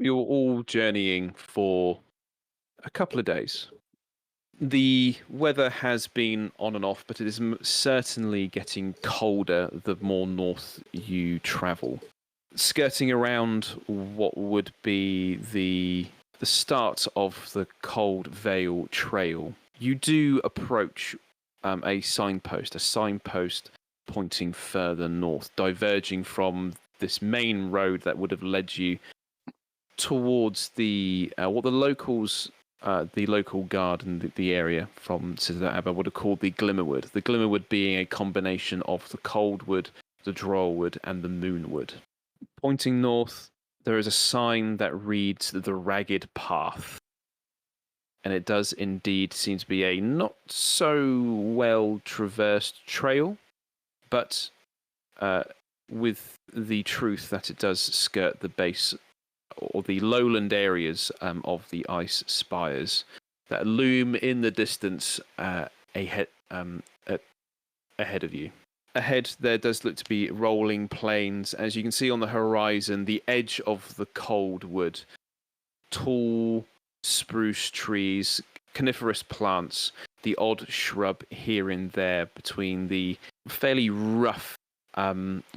You're all journeying for a couple of days. The weather has been on and off, but it is certainly getting colder the more north you travel. Skirting around what would be the start of the Cold Vale Trail, you do approach a signpost pointing further north, diverging from this main road that would have led you towards the what the locals, the local guard in the area from Citadel of Adbar would have called the Glimmerwood. The Glimmerwood being a combination of the Coldwood, the Drollwood, and the Moonwood. Pointing north, there is a sign that reads the Ragged Path. And it does indeed seem to be a not so well traversed trail, but with the truth that it does skirt the base or the lowland areas of the Ice Spires that loom in the distance ahead of you. Ahead, there does look to be rolling plains. As you can see on the horizon, the edge of the Coldwood, tall spruce trees, coniferous plants, the odd shrub here and there between the fairly rough,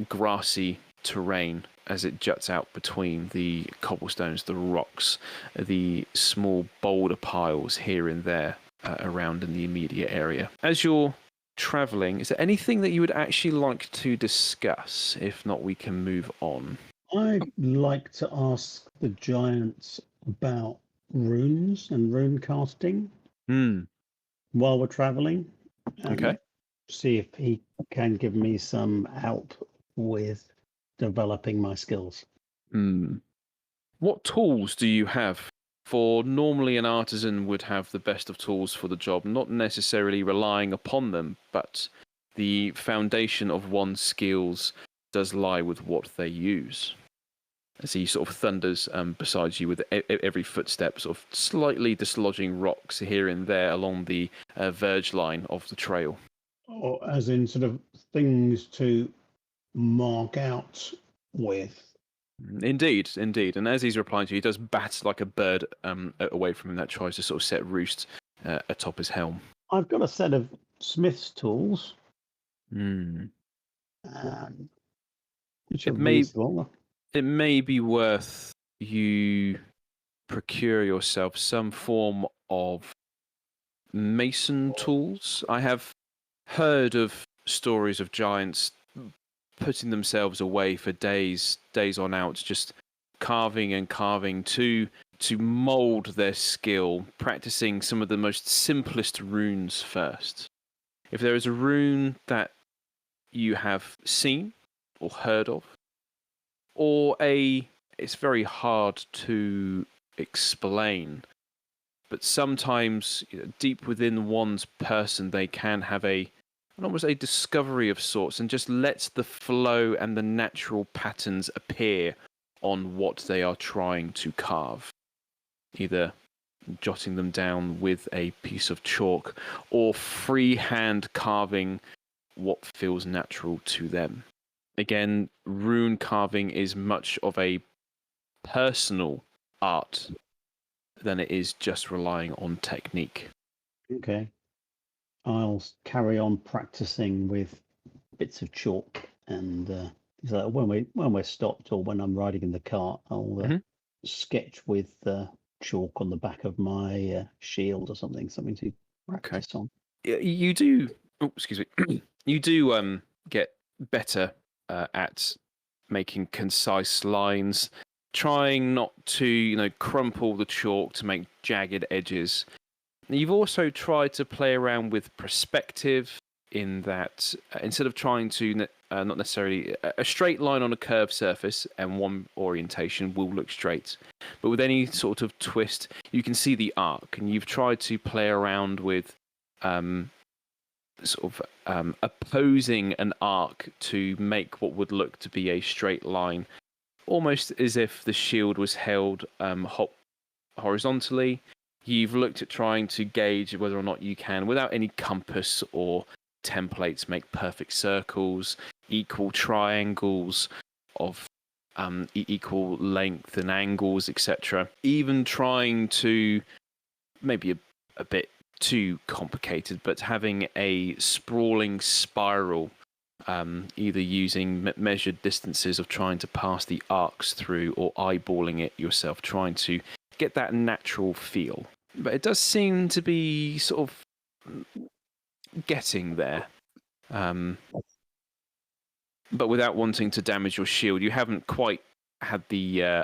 grassy terrain as it juts out between the cobblestones, the rocks, the small boulder piles here and there around in the immediate area. As you're traveling, is there anything that you would actually like to discuss? If not, we can move on. I'd like to ask the giants about runes and rune casting while we're traveling. Okay. See if he can give me some help with developing my skills. What tools do you have? For normally an artisan would have the best of tools for the job, not necessarily relying upon them, but the foundation of one's skills does lie with what they use. As he sort of thunders beside you with every footstep, sort of slightly dislodging rocks here and there along the verge line of the trail. Or as in sort of things to mark out with. Indeed. And as he's replying to you, he does bat like a bird away from him that tries to sort of set roost atop his helm. I've got a set of smith's tools. Which are reasonable. It may be worth you procure yourself some form of mason tools. I have heard of stories of giants putting themselves away for days on out, just carving and carving to mold their skill, practicing some of the most simplest runes first. If there is a rune that you have seen or heard of, or it's very hard to explain, but sometimes deep within one's person they can have almost a discovery of sorts, and just lets the flow and the natural patterns appear on what they are trying to carve. Either jotting them down with a piece of chalk, or freehand carving what feels natural to them. Again, rune carving is much of a personal art than it is just relying on technique. Okay. I'll carry on practicing with bits of chalk, and so when we're stopped or when I'm riding in the cart, I'll sketch with chalk on the back of my shield or something to practice on. You do. Oh, excuse me. You do get better at making concise lines, trying not to crumple the chalk to make jagged edges. You've also tried to play around with perspective in that instead of trying to not necessarily a straight line on a curved surface and one orientation will look straight, but with any sort of twist you can see the arc, and you've tried to play around with opposing an arc to make what would look to be a straight line, almost as if the shield was held horizontally. You've looked at trying to gauge whether or not you can, without any compass or templates, make perfect circles, equal triangles of equal length and angles, etc. Even trying to, maybe a bit too complicated, but having a sprawling spiral, either using measured distances of trying to pass the arcs through or eyeballing it yourself, trying to get that natural feel. But it does seem to be sort of getting there. But without wanting to damage your shield, you haven't quite had the,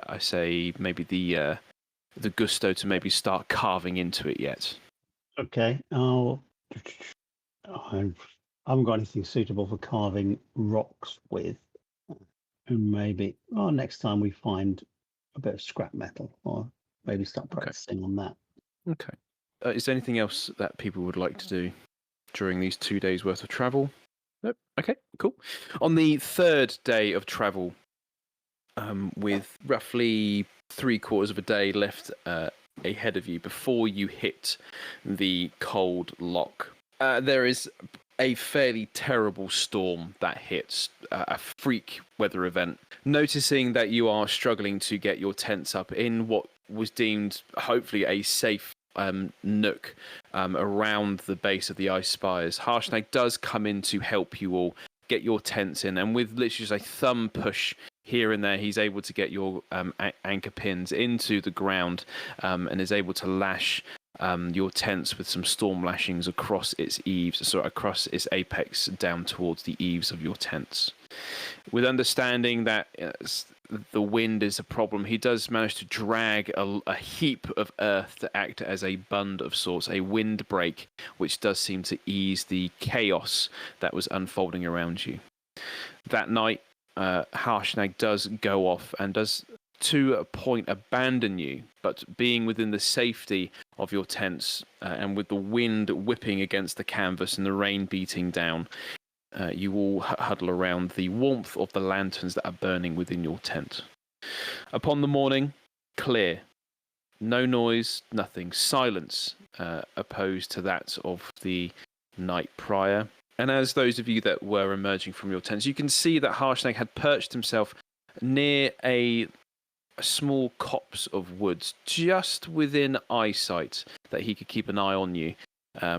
the gusto to maybe start carving into it yet. Okay. I haven't got anything suitable for carving rocks with. And maybe next time we find a bit of scrap metal, or maybe start practicing on that. Okay. Is there anything else that people would like to do during these 2 days worth of travel? Nope. Okay, cool. On the third day of travel, with roughly 3/4 of a day left ahead of you before you hit the Cold Loch, there is a fairly terrible storm that hits, a freak weather event. Noticing that you are struggling to get your tents up in what was deemed hopefully a safe nook around the base of the Ice Spires, Hareingon does come in to help you all get your tents in, and with literally just a thumb push here and there, he's able to get your anchor pins into the ground, and is able to lash your tents with some storm lashings across its across its apex down towards the eaves of your tents. With understanding that the wind is a problem, he does manage to drag a heap of earth to act as a bund of sorts, a windbreak, which does seem to ease the chaos that was unfolding around you. That night, Hareingon does go off and does, to a point, abandon you, but being within the safety of your tents, and with the wind whipping against the canvas and the rain beating down, you all huddle around the warmth of the lanterns that are burning within your tent. Upon the morning, clear. No noise, nothing. Silence, opposed to that of the night prior. And as those of you that were emerging from your tents, you can see that Hareingon had perched himself near a small copse of woods just within eyesight that he could keep an eye on you.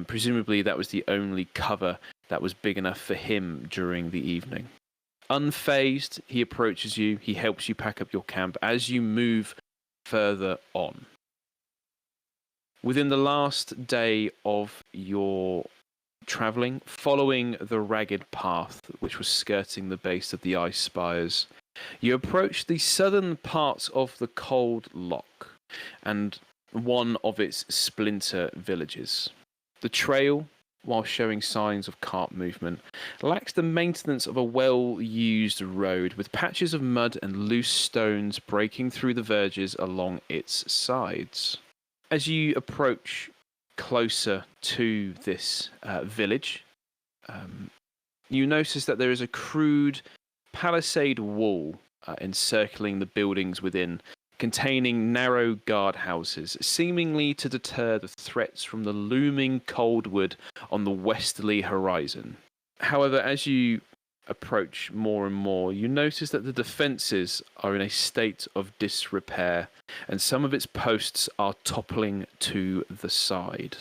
Presumably that was the only cover that was big enough for him during the evening. Unfazed, he approaches you. He helps you pack up your camp as you move further on. Within the last day of your travelling, following the ragged path which was skirting the base of the Ice Spires, you approach the southern part of the Cold Loch and one of its splinter villages. The trail, while showing signs of cart movement, lacks the maintenance of a well-used road, with patches of mud and loose stones breaking through the verges along its sides. As you approach closer to this village, you notice that there is a crude palisade wall encircling the buildings within, containing narrow guardhouses, seemingly to deter the threats from the looming cold wood on the westerly horizon. However, as you approach more and more, you notice that the defences are in a state of disrepair, and some of its posts are toppling to the side.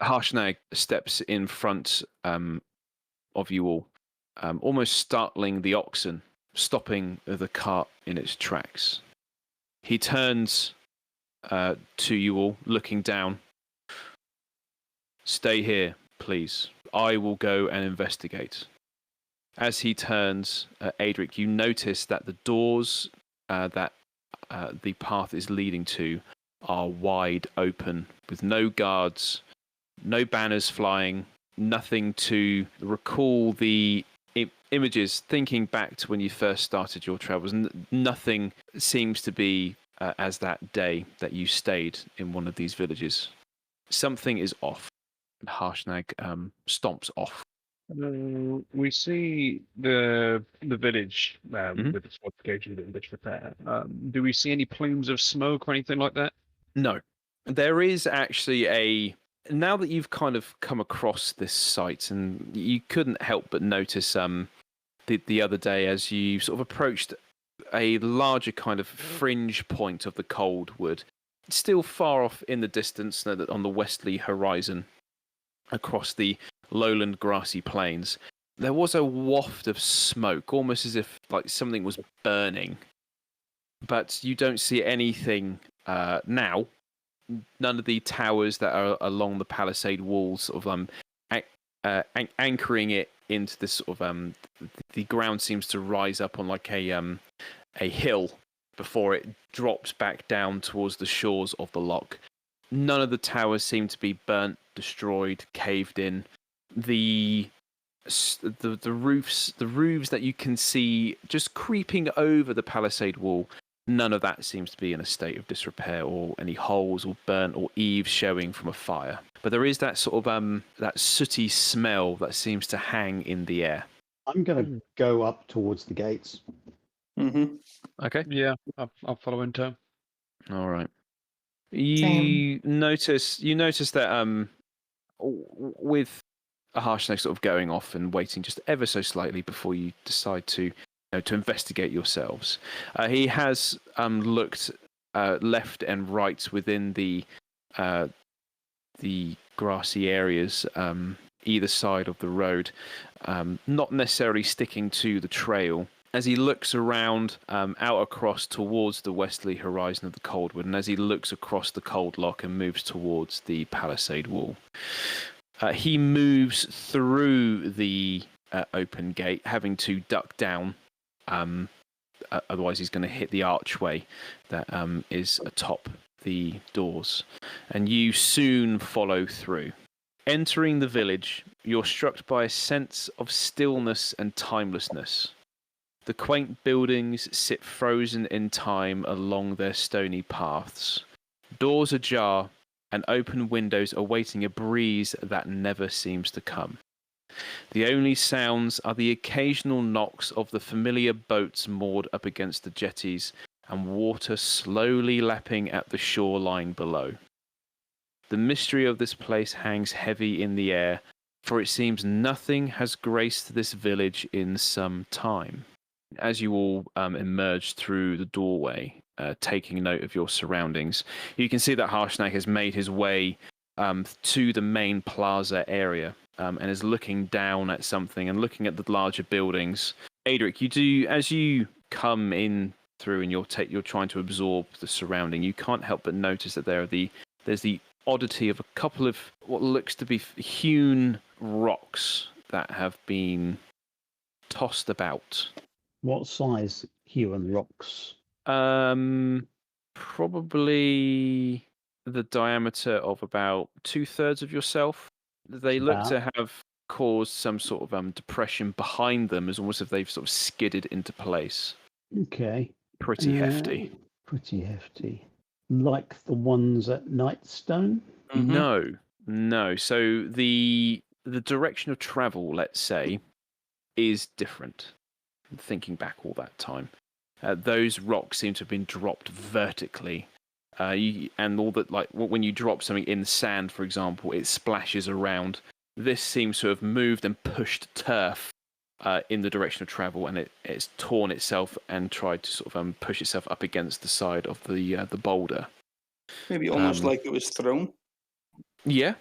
Hareingon steps in front of you all, almost startling the oxen, stopping the cart in its tracks. He turns to you all, looking down. Stay here, please. I will go and investigate. As he turns, Adrick, you notice that the doors that the path is leading to are wide open, with no guards, no banners flying, nothing to recall the images, thinking back to when you first started your travels. Nothing seems to be as that day that you stayed in one of these villages. Something is off. Hareingon stomps off. We see the village with its fortifications in disrepair. Do we see any plumes of smoke or anything like that? No. There is actually now that you've kind of come across this site, and you couldn't help but notice the other day as you sort of approached a larger kind of fringe point of the cold wood, still far off in the distance on the westerly horizon, across the lowland grassy plains. There was a waft of smoke, almost as if like something was burning. But you don't see anything now. None of the towers that are along the palisade walls, sort of anchoring it into this sort of the ground seems to rise up on like a hill before it drops back down towards the shores of the loch. None of the towers seem to be burnt, destroyed, caved in. The roofs that you can see just creeping over the palisade wall, none of that seems to be in a state of disrepair or any holes or burnt or eaves showing from a fire. But there is that sort of that sooty smell that seems to hang in the air. I'm going to go up towards the gates. Mm-hmm. Okay. Yeah, I'll follow in turn. All right. You notice that with a Harshnag sort of going off and waiting just ever so slightly before you decide to investigate yourselves. He has looked left and right within the grassy areas either side of the road, not necessarily sticking to the trail. As he looks around out across towards the westerly horizon of the Coldwood, and as he looks across the Cold Loch and moves towards the palisade wall, he moves through the open gate, having to duck down. Otherwise, he's going to hit the archway that is atop the doors, and you soon follow through. Entering the village, you're struck by a sense of stillness and timelessness. The quaint buildings sit frozen in time along their stony paths. Doors ajar and open windows awaiting a breeze that never seems to come. The only sounds are the occasional knocks of the familiar boats moored up against the jetties and water slowly lapping at the shoreline below. The mystery of this place hangs heavy in the air, for it seems nothing has graced this village in some time. As you all emerge through the doorway, taking note of your surroundings, you can see that Harshnag has made his way to the main plaza area and is looking down at something and looking at the larger buildings. Adrick, as you come in through and you're trying to absorb the surrounding, you can't help but notice that there's the oddity of a couple of what looks to be hewn rocks that have been tossed about. What size hewn rocks? Probably the diameter of about 2/3 of yourself. They look to have caused some sort of depression behind them, as almost if they've sort of skidded into place. Okay. Pretty hefty. Pretty hefty. Like the ones at Nightstone? Mm-hmm. No. So the direction of travel, let's say, is different. Thinking back all that time, those rocks seem to have been dropped vertically, and all that, like when you drop something in the sand, for example, it splashes around. This seems to have moved and pushed turf in the direction of travel, and it's torn itself and tried to sort of push itself up against the side of the boulder. Maybe almost like it was thrown. Yeah.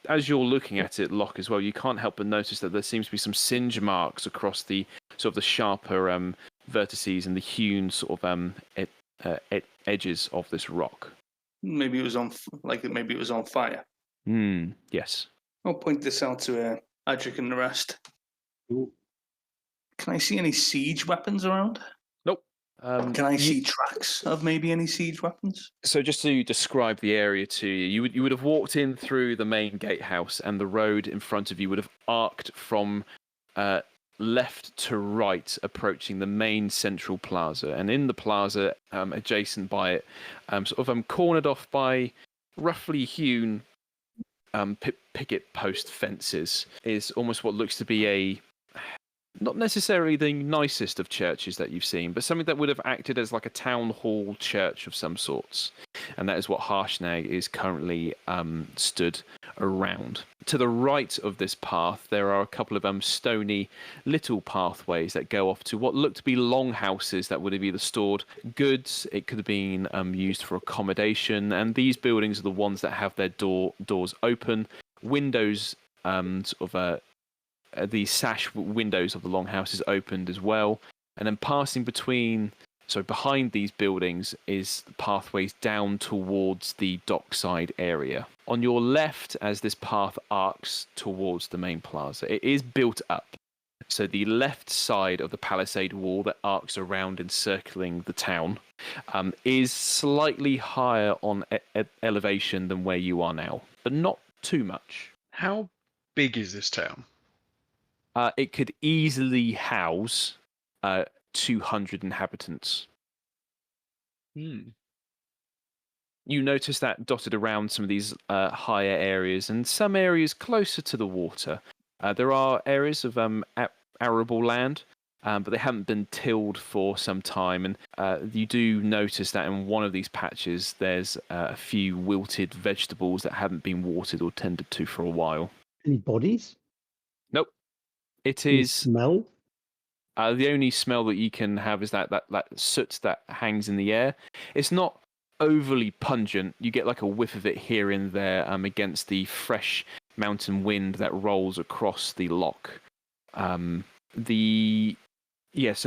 As you're looking at it, Locke, as well, you can't help but notice that there seems to be some singe marks across the sort of the sharper vertices and the hewn sort of edges of this rock. Maybe it was on fire. Yes. I'll point this out to Adrick and the rest. Ooh. Can I see any siege weapons around? Nope. Can I see tracks of maybe any siege weapons? So just to describe the area to you, you would have walked in through the main gatehouse, and the road in front of you would have arced from left to right, approaching the main central plaza. And in the plaza, adjacent by it, sort of cornered off by roughly hewn picket post fences, is almost what looks to be not necessarily the nicest of churches that you've seen, but something that would have acted as like a town hall church of some sorts. And that is what Harshnag is currently stood around. To the right of this path, there are a couple of stony little pathways that go off to what look to be longhouses that would have either stored goods, it could have been used for accommodation, and these buildings are the ones that have their doors open, windows the sash windows of the longhouses opened as well, and then behind these buildings is pathways down towards the dockside area. On your left, as this path arcs towards the main plaza, it is built up. So the left side of the palisade wall that arcs around encircling the town is slightly higher on elevation than where you are now, but not too much. How big is this town? It could easily house 200 inhabitants. You notice that dotted around some of these higher areas and some areas closer to the water. There are areas of arable land, but they haven't been tilled for some time. And you do notice that in one of these patches, there's a few wilted vegetables that haven't been watered or tended to for a while. Any bodies? Nope. It Any is smell? the only smell that you can have is that soot that hangs in the air. It's not overly pungent. You get like a whiff of it here and there against the fresh mountain wind that rolls across the loch. So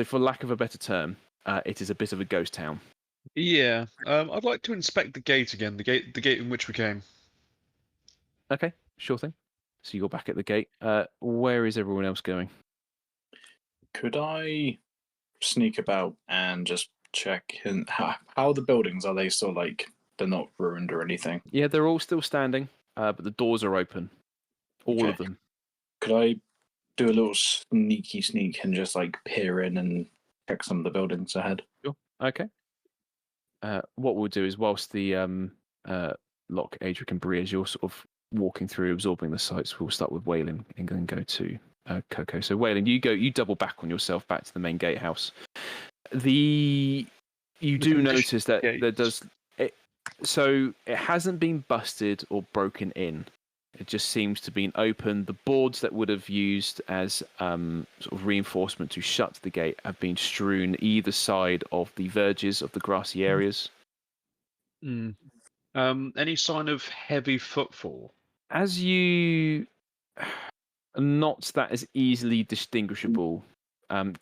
for lack of a better term, it is a bit of a ghost town. Yeah. I'd like to inspect the gate again. The gate in which we came. Okay, sure thing. So you're back at the gate. Where is everyone else going? Could I sneak about and just check how the buildings are? They still they're not ruined or anything? Yeah, they're all still standing, but the doors are open, all of them. Could I do a little sneak and just peer in and check some of the buildings ahead? Sure. Okay. What we'll do is whilst the Loch, Adrick, and Bree, as you're sort of walking through, absorbing the sights, we'll start with Weylin and then go to Coco. So Weylin, you double back on yourself back to the main gatehouse. You do notice that there does it. So it hasn't been busted or broken in. It just seems to be open. The boards that would have used as sort of reinforcement to shut the gate have been strewn either side of the verges of the grassy areas. Any sign of heavy footfall? As you not that as easily distinguishable,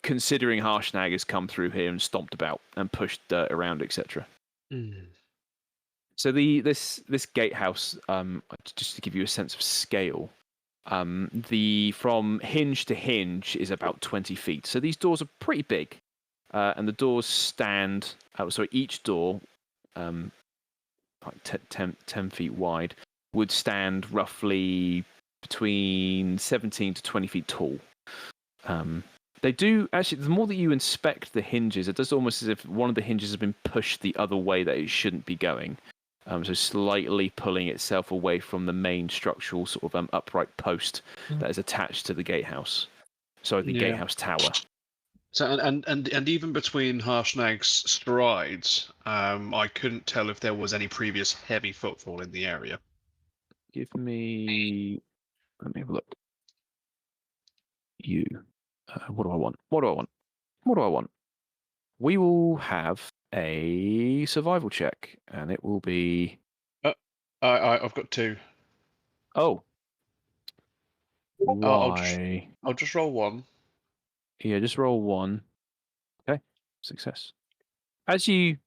considering Harshnag has come through here and stomped about and pushed dirt around, etc. So this gatehouse, just to give you a sense of scale, from hinge to hinge is about 20 feet. So these doors are pretty big, and the doors stand. Each door, like 10 feet wide, would stand roughly between 17 to 20 feet tall. They do actually. The more that you inspect the hinges, it does almost as if one of the hinges has been pushed the other way that it shouldn't be going. So slightly pulling itself away from the main structural sort of upright post that is attached to the gatehouse. Sorry, the gatehouse tower. So and even between Harshnag's strides, I couldn't tell if there was any previous heavy footfall in the area. Let me have a look. What do I want? We will have a survival check, and it will be. I've got 2. Oh. Why? I'll just roll 1. Yeah, just roll 1. Okay, success. As you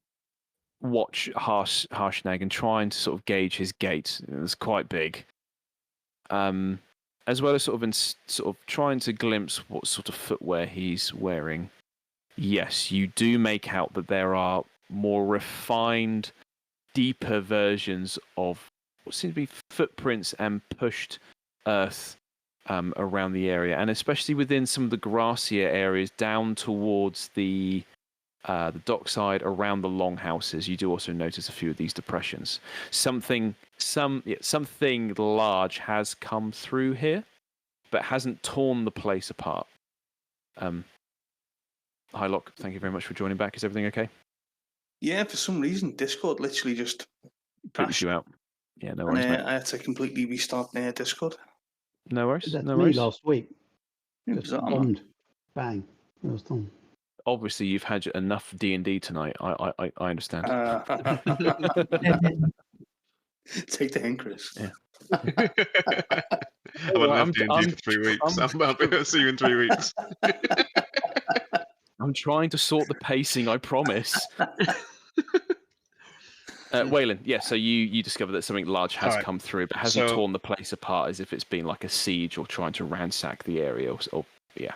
watch Harshnag and trying to sort of gauge his gait, it's quite big. As well as sort of trying to glimpse what sort of footwear he's wearing. Yes, you do make out that there are more refined, deeper versions of what seem to be footprints and pushed earth around the area, and especially within some of the grassier areas down towards the dockside around the longhouses. You do also notice a few of these depressions. Something large has come through here, but hasn't torn the place apart. Loch, thank you very much for joining back. Is everything okay? Yeah, for some reason, Discord literally just Booted crashed. you out. Yeah, no And worries, mate. I had to completely restart Discord. No worries. That's No me worries. last week. It Just was on, man. bombed. Bang. It was done. Obviously, you've had enough D&D tonight. I understand. Take the hint, Chris. Yeah. I've had enough D&D for 3 weeks. I'll be able to see you in 3 weeks. I'm trying to sort the pacing, I promise. Weylin, yeah, so you discover that something large has come through, but hasn't torn the place apart as if it's been like a siege or trying to ransack the area. Yeah.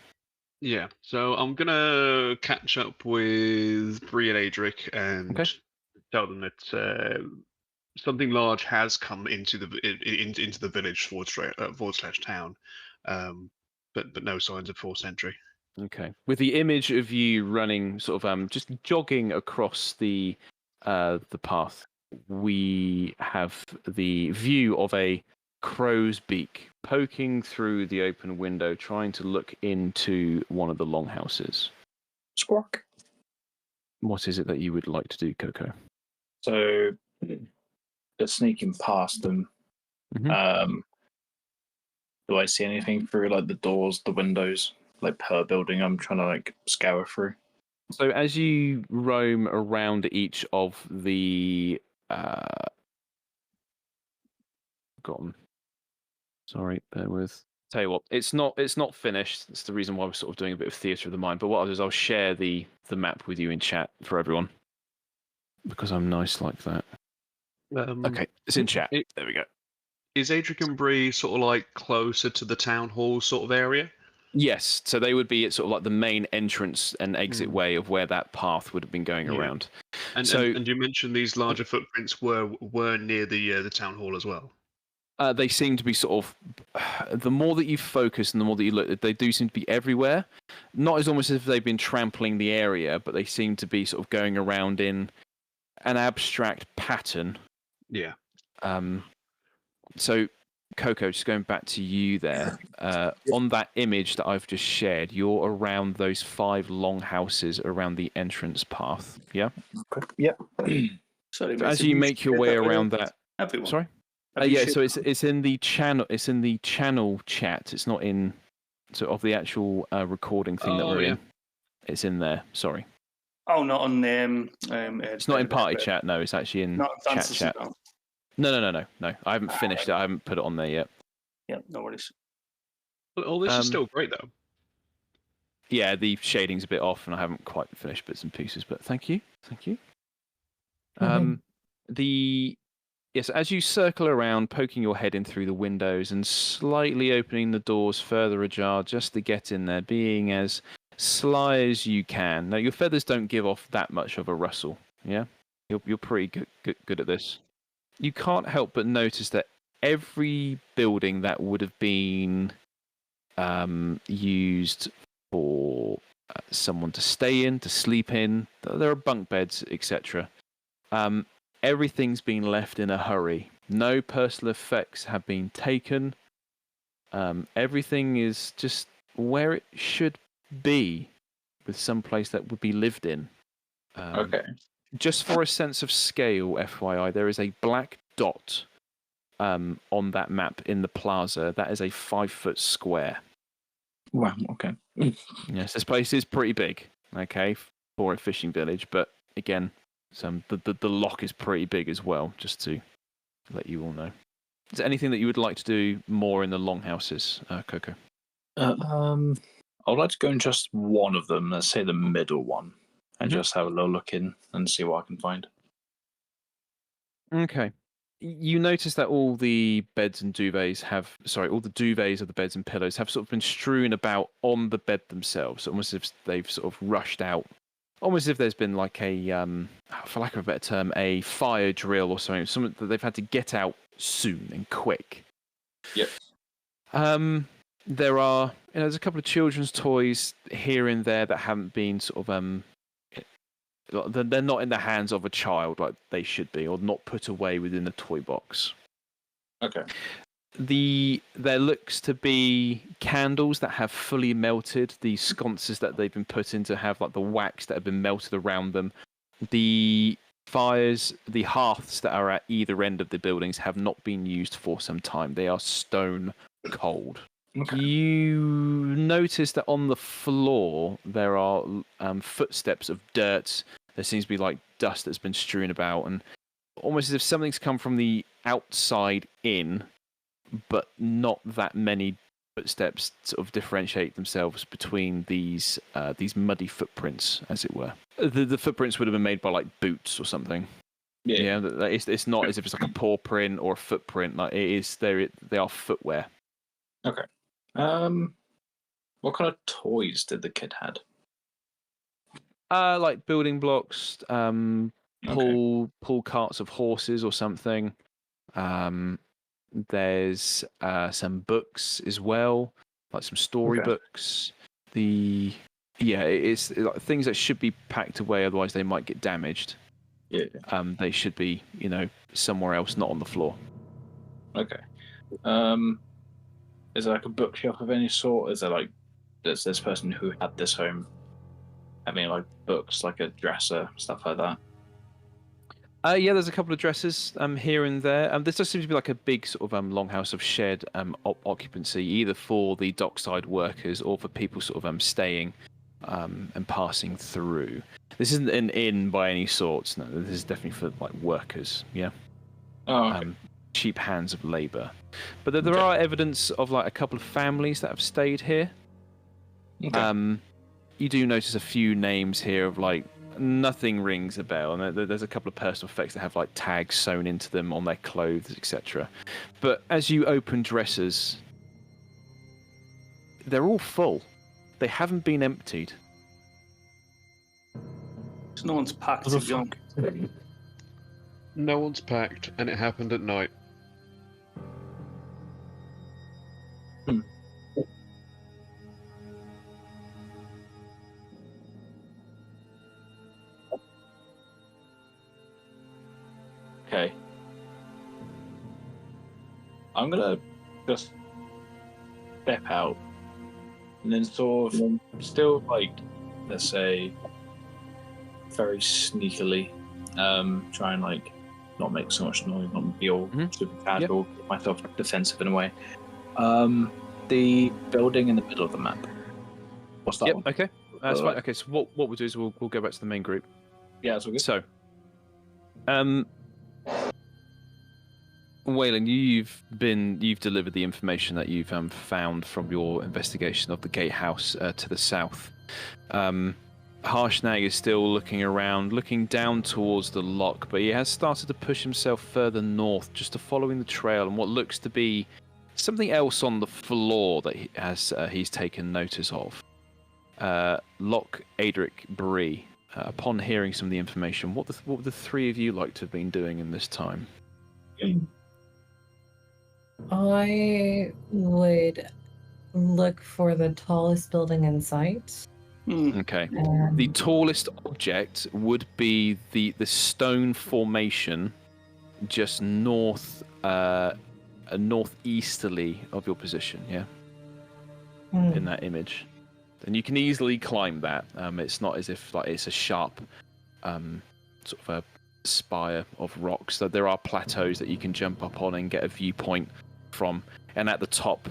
Yeah, so I'm going to catch up with Bree and Adrick and tell them that something large has come into the village / town, but no signs of forced entry. Okay. With the image of you running, sort of just jogging across the path, we have the view of a crow's beak poking through the open window, trying to look into one of the longhouses. Squawk. What is it that you would like to do, Coco? So, just sneaking past them. Mm-hmm. Do I see anything through like the doors, the windows, like per building? I'm trying to like scour through. So as you roam around each of the Sorry, bear with. Tell you what, it's not finished. That's the reason why we're sort of doing a bit of theatre of the mind. But what I'll do is I'll share the map with you in chat for everyone, because I'm nice like that. Okay, it's in chat. There we go. Is Adrick and Bree sort of like closer to the town hall sort of area? Yes, so they would be at sort of like the main entrance and exit way of where that path would have been going around. And you mentioned these larger footprints were near the town hall as well. They seem to be sort of, the more that you focus and the more that you look, they do seem to be everywhere. Not as almost as if they've been trampling the area, but they seem to be sort of going around in an abstract pattern. Yeah. So, Coco, just going back to you there, on that image that I've just shared, you're around those 5 long houses around the entrance path, yeah? Okay. Yep. Sorry, So as you make your way around that... Everyone. Sorry? Yeah, so it's in the channel. It's in the channel chat. It's not in of the actual recording thing that we're in. It's in there. Sorry. Oh, not on it's not in party chat. No, it's actually in chat. No. I haven't finished it. I haven't put it on there yet. Yeah, no worries. Well, all this is still great though. Yeah, the shading's a bit off, and I haven't quite finished bits and pieces. But thank you. Yes, as you circle around, poking your head in through the windows and slightly opening the doors further ajar just to get in there, being as sly as you can. Now, your feathers don't give off that much of a rustle, yeah? You're pretty good at this. You can't help but notice that every building that would have been used for someone to stay in, to sleep in, there are bunk beds, etc., everything's been left in a hurry. No personal effects have been taken. Everything is just where it should be, with some place that would be lived in. Okay. Just for a sense of scale, FYI, there is a black dot on that map in the plaza. That is a 5-foot square. Wow, okay. Yes, this place is pretty big, okay, for a fishing village, but again, the loch is pretty big as well, just to let you all know. Is there anything that you would like to do more in the longhouses, Coco? I'd like to go in just one of them, let's say the middle one, and just have a little look in and see what I can find. Okay. You notice that all the beds and duvets all the duvets of the beds and pillows have sort of been strewn about on the bed themselves, almost as if they've sort of rushed out. Almost as if there's been like a, for lack of a better term, a fire drill or something that they've had to get out soon and quick. Yep. There's a couple of children's toys here and there that haven't been sort of, they're not in the hands of a child like they should be, or not put away within the toy box. Okay. there looks to be candles that have fully melted. The sconces that they've been put into have like the wax that have been melted around them. The fires, the hearths that are at either end of the buildings have not been used for some time. They are stone cold. Okay. You notice that on the floor there are footsteps of dirt. There seems to be like dust that's been strewn about, and almost as if something's come from the outside in, but not that many footsteps sort of differentiate themselves between these muddy footprints, as it were. The footprints would have been made by like boots or something. Yeah, it's not as if it's like a paw print or a footprint. Like it is, they are footwear. Okay. What kind of toys did the kid had? Like building blocks, pull carts of horses or something. There's some books as well, like some storybooks. It's like things that should be packed away, otherwise they might get damaged. Yeah. They should be, somewhere else, not on the floor. Okay. Is there like a bookshelf of any sort? Is there like does this person who had this home having like books, like a dresser, stuff like that? Yeah, there's a couple of dressers here and there. This does seem to be like a big sort of longhouse of shared occupancy, either for the dockside workers or for people sort of staying and passing through. This isn't an inn by any sorts. No, this is definitely for like workers. Yeah. Oh, okay. Cheap hands of labour. But there are evidence of like a couple of families that have stayed here. Okay. You do notice a few names here of like nothing rings a bell, and there's a couple of personal effects that have like tags sewn into them on their clothes, etc. But as you open dressers, they're all full. They haven't been emptied. So no one's packed a junk. No one's packed, and it happened at night. Okay. I'm gonna just step out and then sort of still like, let's say, very sneakily try and like not make so much noise, not be all super casual, get myself defensive in a way. The building in the middle of the map. What's that one? Okay. That's fine. Okay, so what we'll do is we'll go back to the main group. Yeah, that's all good. So, Weylin, you've delivered the information that you've found from your investigation of the gatehouse to the south. Harshnag is still looking around, looking down towards the loch, but he has started to push himself further north, just to following the trail and what looks to be something else on the floor that he's taken notice of. Loch, Adrick, Bree. Upon hearing some of the information, what would the three of you like to have been doing in this time? I would look for the tallest building in sight. Okay. The tallest object would be the stone formation just northeasterly of your position, yeah? In that image. And you can easily climb that. It's not as if like it's a sharp sort of a spire of rocks. So there are plateaus that you can jump up on and get a viewpoint from. And at the top,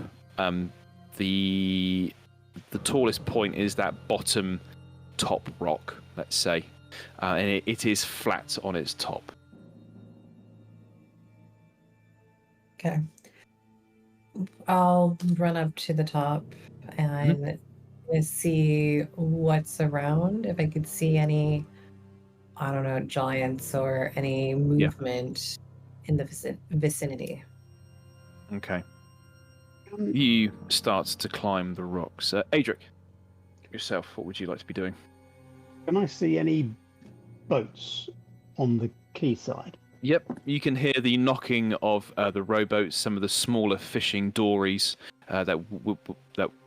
the tallest point is that bottom top rock, let's say. And it is flat on its top. Okay. I'll run up to the top and see what's around. If I could see any, I don't know, giants or any movement in the vicinity. Okay. You start to climb the rocks. Adrick, yourself, what would you like to be doing? Can I see any boats on the quayside? Yep, you can hear the knocking of the rowboats, some of the smaller fishing dories that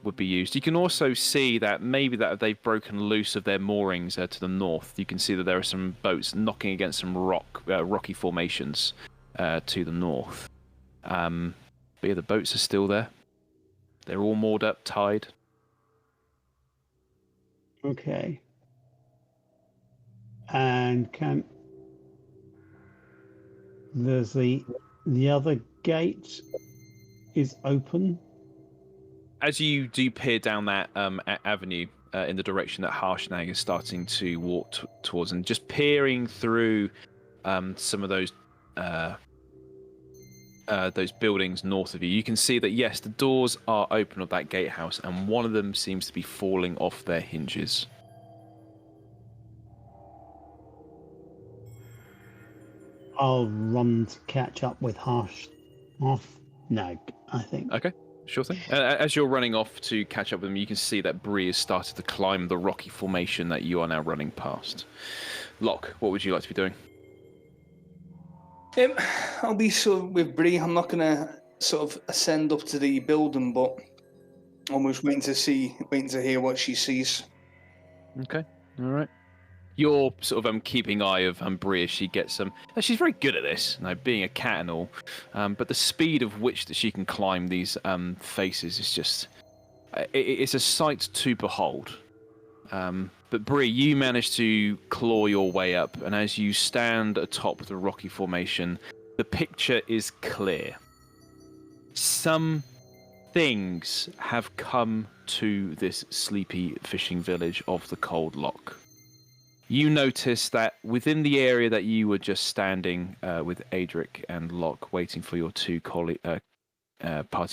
would be used. You can also see that maybe that they've broken loose of their moorings to the north. You can see that there are some boats knocking against some rocky formations to the north. But yeah, the boats are still there. They're all moored up, tied. Okay. And there's the other gate is open. As you do peer down that avenue in the direction that Harshnag is starting to walk towards, and just peering through some of those buildings north of you, you can see that yes, the doors are open of that gatehouse, and one of them seems to be falling off their hinges. I'll run to catch up with Half-elf, I think. Okay, sure thing. As you're running off to catch up with them, you can see that Bree has started to climb the rocky formation that you are now running past. Locke, what would you like to be doing? I'll be sort of with Bree. I'm not going to sort of ascend up to the building, but almost waiting to hear what she sees. Okay, all right. You're sort of keeping eye of Bree as she gets some. She's very good at this, being a cat and all. But the speed of which that she can climb these faces is just. It's a sight to behold. But Bree, you manage to claw your way up, and as you stand atop the rocky formation, the picture is clear. Some things have come to this sleepy fishing village of the Cold Loch. You notice that within the area that you were just standing with Adrick and Locke, waiting for your two party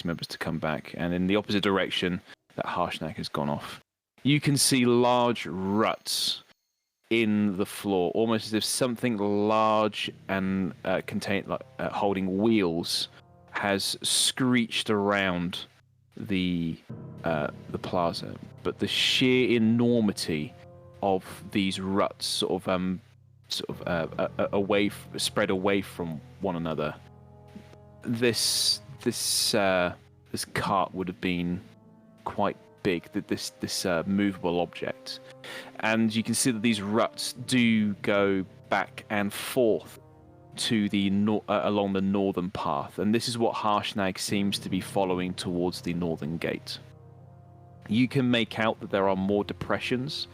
members to come back, and in the opposite direction that Harshnag has gone off, you can see large ruts in the floor, almost as if something large and holding wheels has screeched around the plaza. But the sheer enormity of these ruts, spread away from one another. This cart would have been quite big, this movable object, and you can see that these ruts do go back and forth to the along the northern path, and this is what Harshnag seems to be following towards the northern gate. You can make out that there are more depressions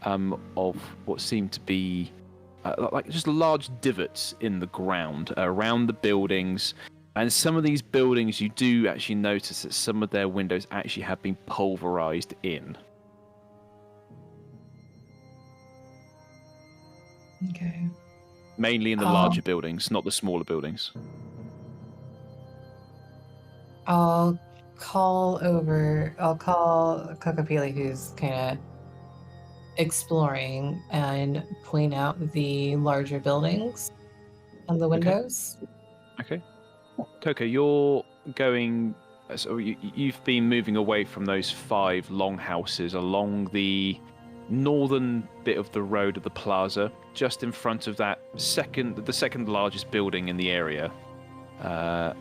of what seem to be like just large divots in the ground around the buildings. And some of these buildings, you do actually notice that some of their windows actually have been pulverized in. Okay. Mainly in the larger buildings, not the smaller buildings. I'll call Kokopelli, who's kind of exploring, and point out the larger buildings and the windows. Okay. Coco, you're going. So you've been moving away from those 5 long houses along the northern bit of the road of the plaza, just in front of that the second largest building in the area.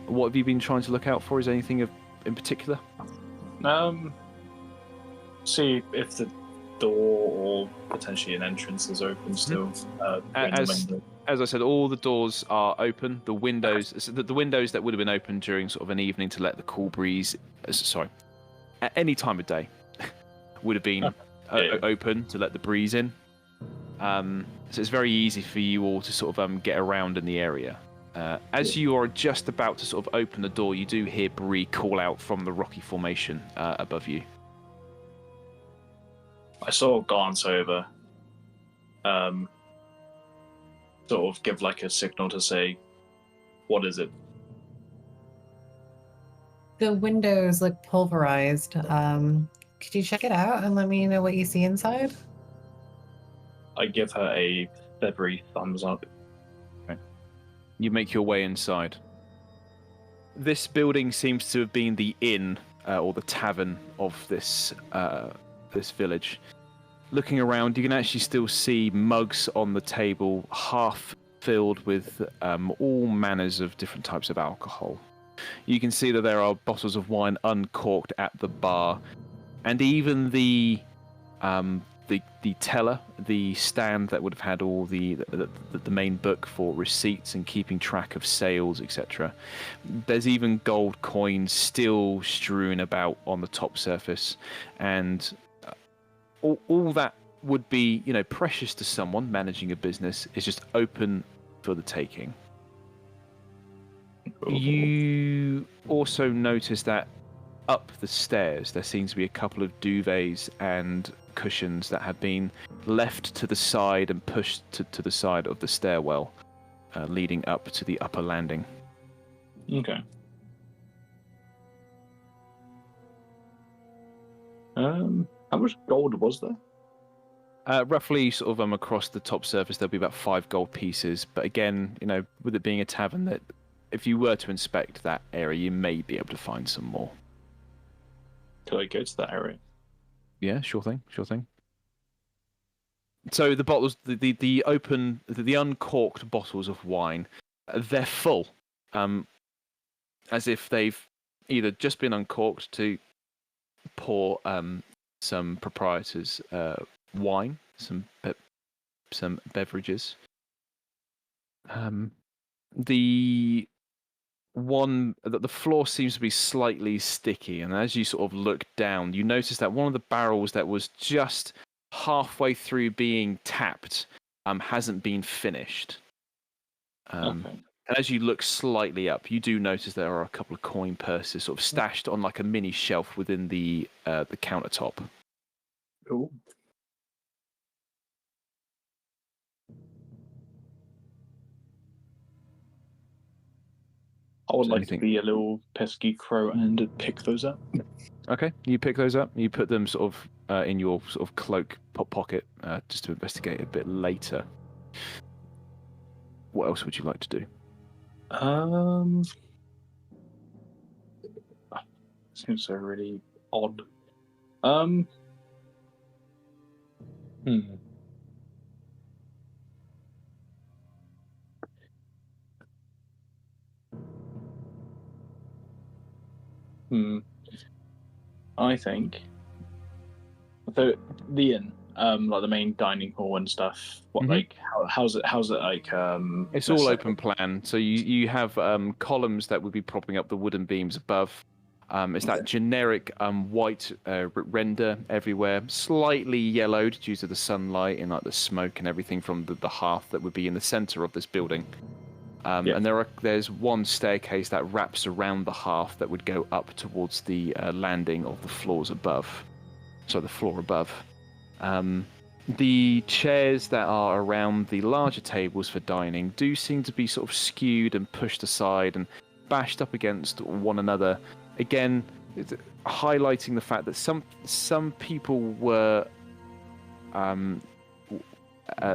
What have you been trying to look out for? Is there anything in particular? See if the door or potentially an entrance is open still. As I said, all the doors are open. The windows that would have been open during sort of an evening to let the cool breeze, at any time of day, would have been open to let the breeze in. So it's very easy for you all to sort of get around in the area. As you are just about to sort of open the door, you do hear Bree call out from the rocky formation above you. I sort of glance over, sort of give like a signal to say, what is it? The windows look pulverized. Could you check it out and let me know what you see inside? I give her a February thumbs up. Okay. You make your way inside. This building seems to have been the inn or the tavern of this village. Looking around, you can actually still see mugs on the table, half filled with all manners of different types of alcohol. You can see that there are bottles of wine uncorked at the bar, and even the the teller, the stand that would have had all the main book for receipts and keeping track of sales, etc. There's even gold coins still strewn about on the top surface, and all that would be, precious to someone managing a business is just open for the taking. You also notice that up the stairs there seems to be a couple of duvets and cushions that have been left to the side and pushed to the side of the stairwell, leading up to the upper landing. Okay. How much gold was there? Roughly, sort of across the top surface, there'll be about 5 gold pieces. But again, with it being a tavern, that if you were to inspect that area, you may be able to find some more. Could I go to that area? Yeah, sure thing. So the bottles, the uncorked bottles of wine, they're full, as if they've either just been uncorked to pour some proprietors' wine, some beverages. The floor seems to be slightly sticky, and as you sort of look down, you notice that one of the barrels that was just halfway through being tapped hasn't been finished. Okay. And as you look slightly up, you do notice there are a couple of coin purses sort of stashed on like a mini shelf within the countertop. Cool. I would like to be a little pesky crow and pick those up. Okay, you pick those up. You put them sort of in your sort of cloak pocket just to investigate a bit later. What else would you like to do? Seems so really odd. I think the inn, like the main dining hall and stuff. What like how's it like? It's all open plan. So you have columns that would be propping up the wooden beams above. It's that generic white render everywhere, slightly yellowed due to the sunlight and like the smoke and everything from the hearth that would be in the center of this building. And there's one staircase that wraps around the hearth that would go up towards the landing of the floors above. So the floor above. The chairs that are around the larger tables for dining do seem to be sort of skewed and pushed aside and bashed up against one another. Again, highlighting the fact that some people were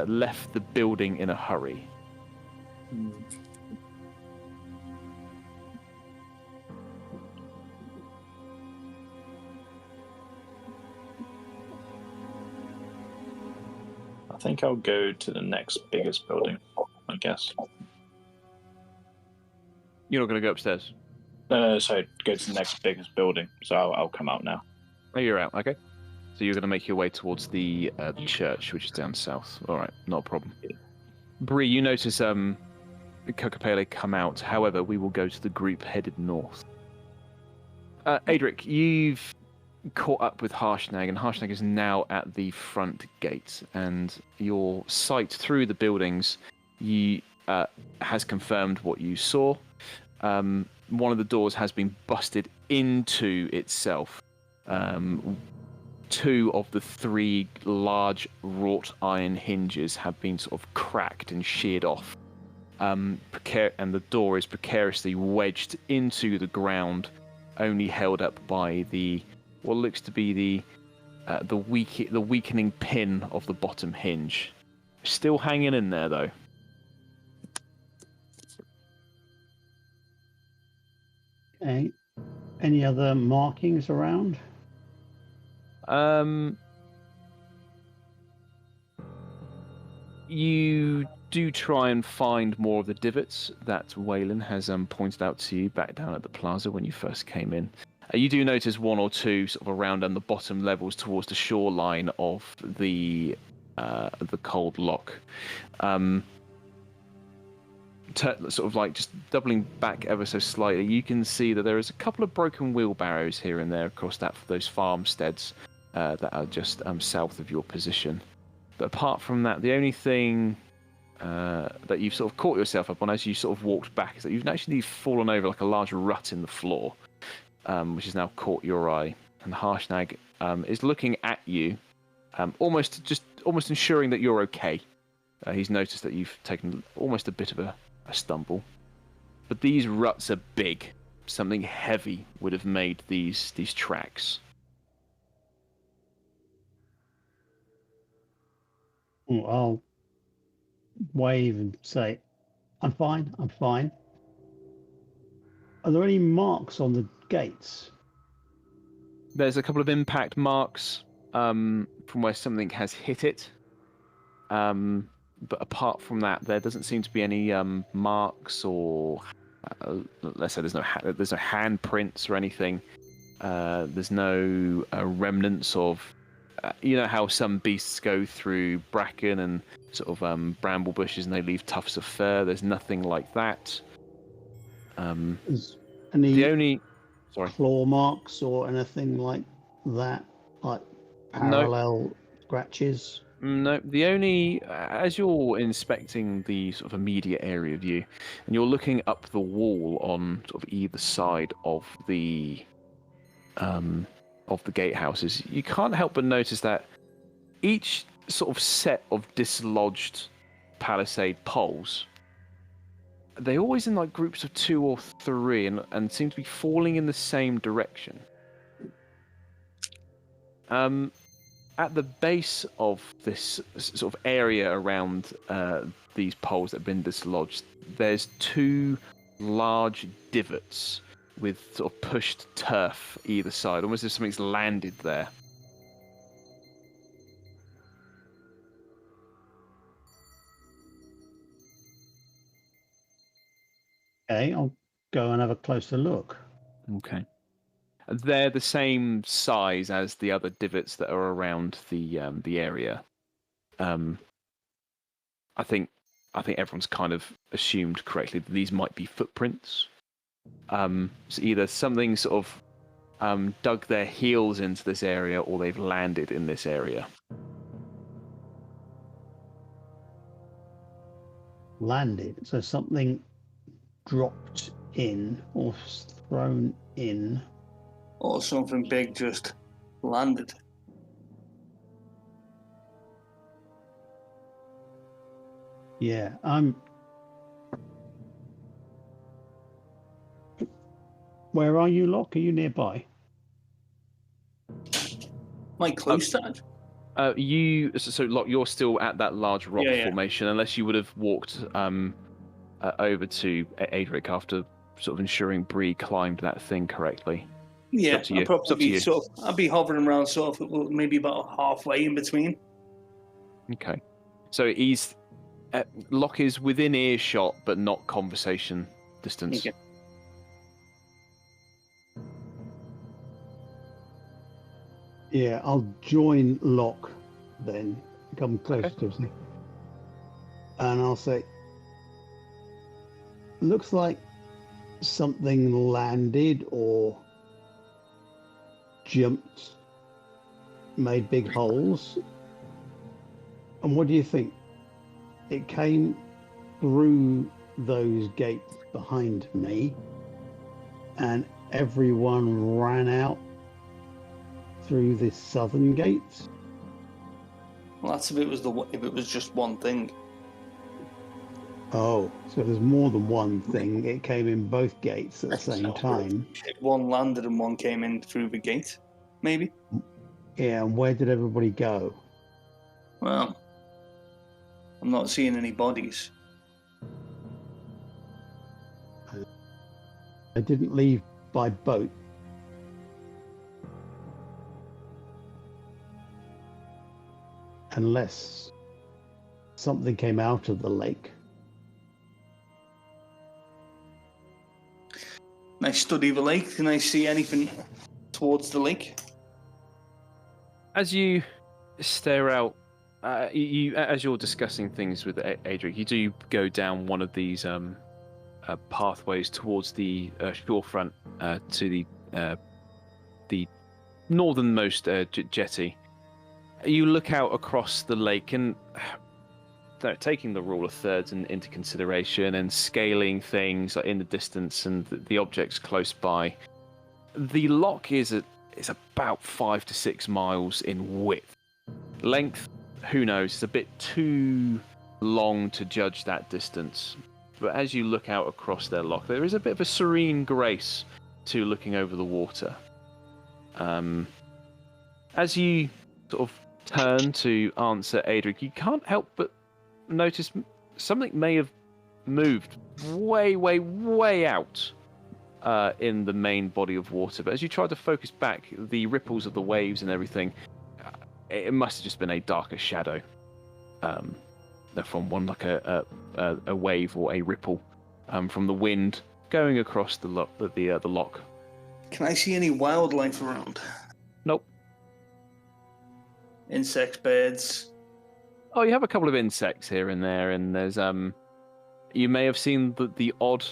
left the building in a hurry. I think I'll go to the next biggest building, I guess. You're not going to go upstairs? So go to the next biggest building. So I'll come out now. Oh, you're out. Okay. So you're going to make your way towards the church, which is down south. All right, not a problem. Bree, you notice Kokopelli come out. However, we will go to the group headed north. Adrick, you've caught up with Harshnag, and Harshnag is now at the front gate, and your sight through the buildings has confirmed what you saw. One of the doors has been busted into itself. 2 of the 3 large wrought iron hinges have been sort of cracked and sheared off. And the door is precariously wedged into the ground, only held up by what looks to be the weakening pin of the bottom hinge. Still hanging in there, though. Okay. Any other markings around? You do try and find more of the divots that Weylin has pointed out to you back down at the plaza when you first came in. You do notice one or two sort of around on the bottom levels towards the shoreline of the Cold Loch. Sort of like just doubling back ever so slightly, you can see that there is a couple of broken wheelbarrows here and there across those farmsteads that are just south of your position. But apart from that, the only thing that you've sort of caught yourself up on as you sort of walked back is that you've actually fallen over like a large rut in the floor, which has now caught your eye. And the Harshnag is looking at you, almost ensuring that you're okay. He's noticed that you've taken almost a bit of a stumble. But these ruts are big. Something heavy would have made these tracks. I'll wave and say, I'm fine. Are there any marks on the gates? There's a couple of impact marks from where something has hit it. But apart from that, there doesn't seem to be any marks or let's say there's no handprints or anything. There's no remnants of you know how some beasts go through bracken and sort of bramble bushes and they leave tufts of fur. There's nothing like that. Is any sorry, claw marks or anything like that, like parallel scratches? No, the only as you're inspecting the sort of immediate area view, and you're looking up the wall on sort of either side of the gatehouses, you can't help but notice that each sort of set of dislodged palisade poles, they're always in like groups of 2 or 3 and seem to be falling in the same direction. At the base of this sort of area around these poles that have been dislodged, there's 2 large divots with sort of pushed turf either side, almost as if something's landed there. Okay, I'll go and have a closer look. Okay. They're the same size as the other divots that are around the area. I think everyone's kind of assumed correctly that these might be footprints. So either something sort of dug their heels into this area, or they've landed in this area. Landed, so something dropped in or thrown in. Or something big just landed. Yeah, Where are you, Locke? Are you nearby? Am I close to that? So Locke, you're still at that large rock formation, unless you would have walked over to Adrick after sort of ensuring Bree climbed that thing correctly. Yeah, I'd probably be I'd be hovering around sort of maybe about halfway in between. Okay, so Locke is within earshot, but not conversation distance. Okay. Yeah, I'll join Locke then, come closer to us, and I'll say, looks like something landed or jumped, made big holes. And what do you think? It came through those gates behind me, and everyone ran out through the southern gates. Well, that's if it was just one thing. Oh, so there's more than one thing. It came in both gates at the same time. One landed and one came in through the gate, maybe. Yeah, and where did everybody go? Well, I'm not seeing any bodies. I didn't leave by boat. Unless something came out of the lake. Can I study the lake? Can I see anything towards the lake? As you stare out, as you're discussing things with Adric, you do go down one of these pathways towards the shorefront to the northernmost jetty. You look out across the lake and, taking the rule of thirds into consideration and scaling things in the distance and the objects close by, the loch is about 5 to 6 miles in width. Length, who knows? It's a bit too long to judge that distance. But as you look out across their loch, there is a bit of a serene grace to looking over the water. As you sort of turn to answer Adric, you can't help but notice something may have moved way out in the main body of water. But as you try to focus back, the ripples of the waves and everything, it must have just been a darker shadow from one, like a wave or a ripple from the wind going across the loch. Can I see any wildlife around? Nope. Insects, birds. Oh, you have a couple of insects here and there, and there's you may have seen the odd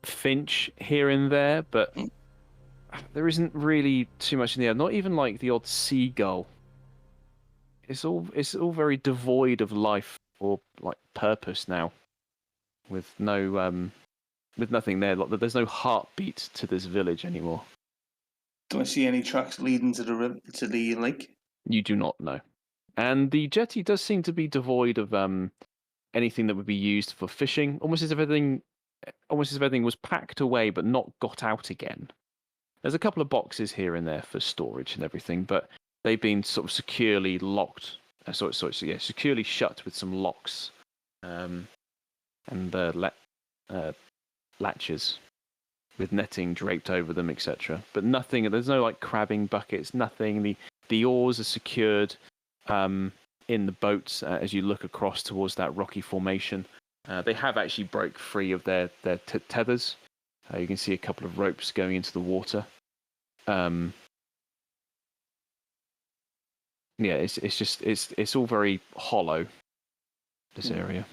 finch here and there, but there isn't really too much in the air. Not even like the odd seagull. It's all very devoid of life or like purpose now, with nothing there. Like, there's no heartbeat to this village anymore. Do I see any tracks leading to the lake? You do not know. And the jetty does seem to be devoid of anything that would be used for fishing. Almost as if everything was packed away but not got out again. There's a couple of boxes here and there for storage and everything, but they've been sort of securely locked. Securely shut with some locks and latches with netting draped over them, etc. But nothing. There's no like crabbing buckets. Nothing. The oars are secured in the boats as you look across towards that rocky formation. They have actually broke free of their tethers. You can see a couple of ropes going into the water. It's all very hollow, this area.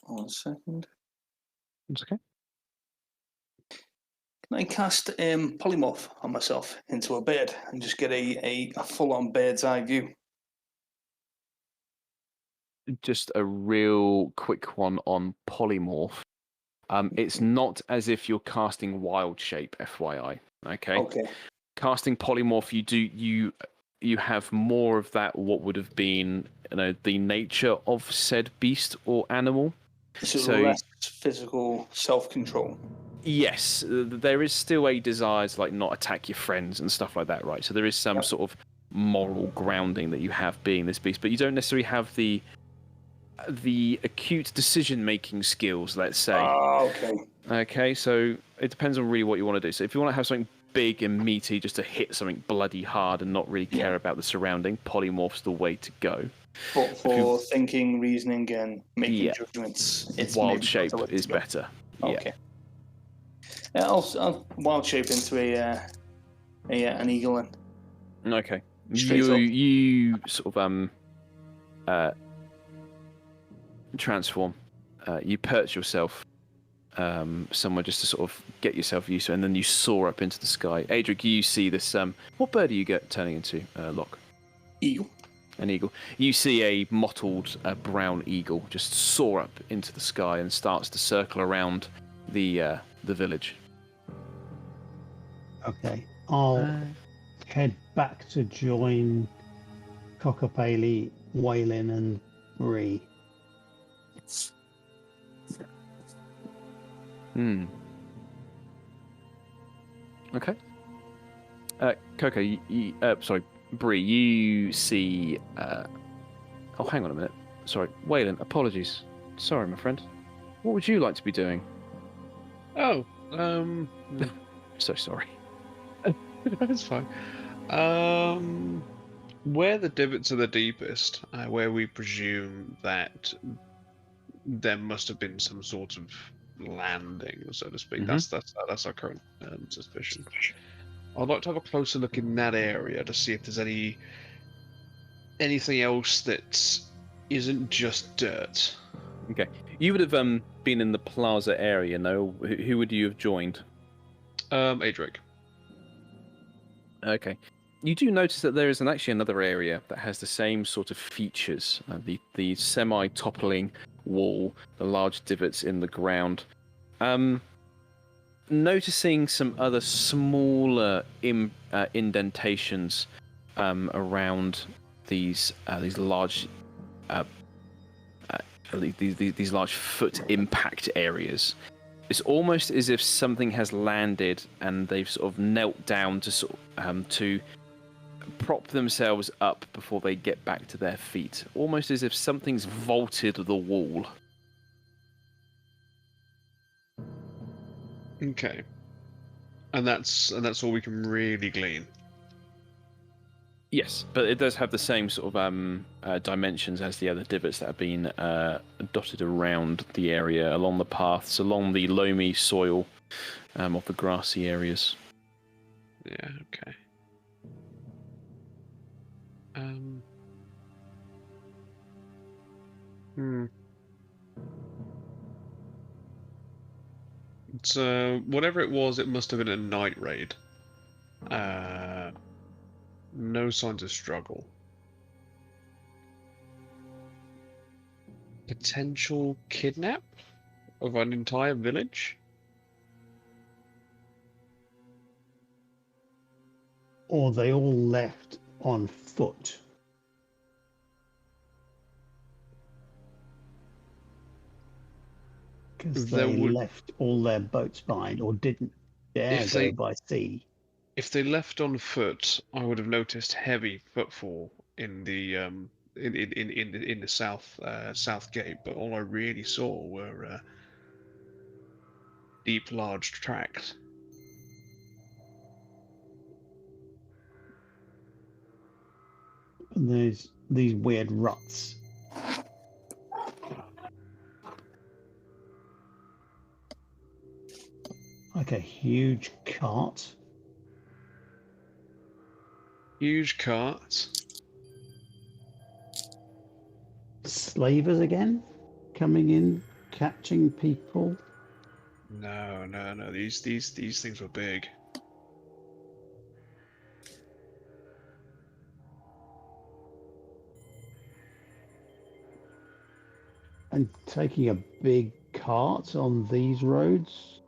One second. It's okay. Can I cast polymorph on myself into a bird and just get a full-on bird's eye view? Just a real quick one on polymorph. It's not as if you're casting wild shape, FYI. Okay. Casting polymorph, you have more of that. What would have been, the nature of said beast or animal. So less physical self-control. Yes, there is still a desire to not attack your friends and stuff like that, right? So there is some sort of moral grounding that you have being this beast, but you don't necessarily have the acute decision-making skills, let's say. Okay. Okay, so it depends on really what you want to do. So if you want to have something big and meaty just to hit something bloody hard and not really care about the surrounding, polymorph's the way to go. But for thinking, reasoning, and making judgments, it's wild shape is better. Okay. Yeah, I'll wild shape into an eagle then. Okay. Straight up. You sort of transform. You perch yourself somewhere just to sort of get yourself used to it, and then you soar up into the sky. Adric, you see this. What bird do you get turning into, Locke? Eagle. An eagle. You see a mottled brown eagle just soar up into the sky and starts to circle around the village. Okay, I'll head back to join Kokopelli, Weylin, and Bree. Okay. Coco, sorry, Bree, you see... oh, hang on a minute. Sorry, Weylin, apologies. Sorry, my friend. What would you like to be doing? Oh, So sorry. That's fine. Where the divots are the deepest, where we presume that there must have been some sort of landing, so to speak. Mm-hmm. That's our current suspicion. I'd like to have a closer look in that area to see if there's anything else that isn't just dirt. Okay. You would have been in the plaza area, no? Who would you have joined? Adrick. Okay. You do notice that there is actually another area that has the same sort of features. The semi-toppling wall, the large divots in the ground. Noticing some other smaller indentations around these large these large foot impact areas. It's almost as if something has landed and they've sort of knelt down to prop themselves up before they get back to their feet. Almost as if something's vaulted the wall. Okay. And that's all we can really glean. Yes, but it does have the same sort of dimensions as the other divots that have been dotted around the area, along the paths, along the loamy soil of the grassy areas. Yeah, okay. So whatever it was, it must have been a night raid. No signs of struggle. Potential kidnap of an entire village? Or they all left on foot. Because they left all their boats behind, or didn't dare go by sea. If they left on foot, I would have noticed heavy footfall in the in the south gate. But all I really saw were deep, large tracks. And there's these weird ruts. Like a huge cart. Huge cart. Slavers again? Coming in, catching people? No. These things were big. And taking a big cart on these roads?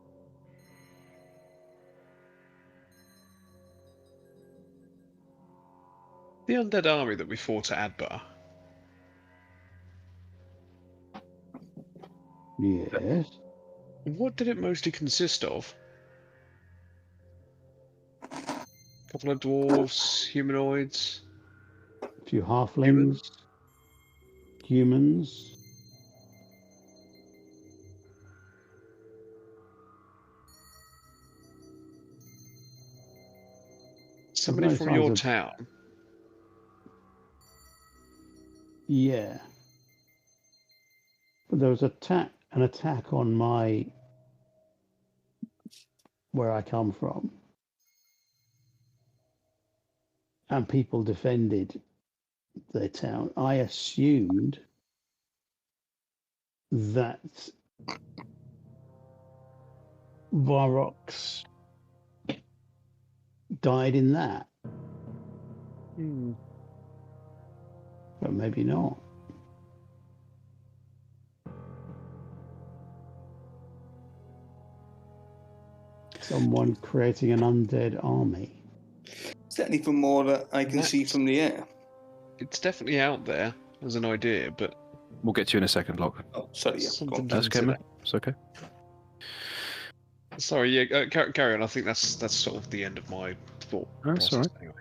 The undead army that we fought at Adbar. Yes. What did it mostly consist of? A couple of dwarves, humanoids. A few halflings. Humans. Somebody from your town. Yeah. But there was an attack on where I come from. And people defended their town. I assumed that Varrox died in that. But maybe not. Someone creating an undead army. Is there anything more that I can see from the air? It's definitely out there as an idea, but We'll get to you in a second, Locke. Oh, sorry. Yeah, That's okay, man. It's okay. Sorry, yeah, carry on. I think that's sort of the end of my thought process. All right. Anyway.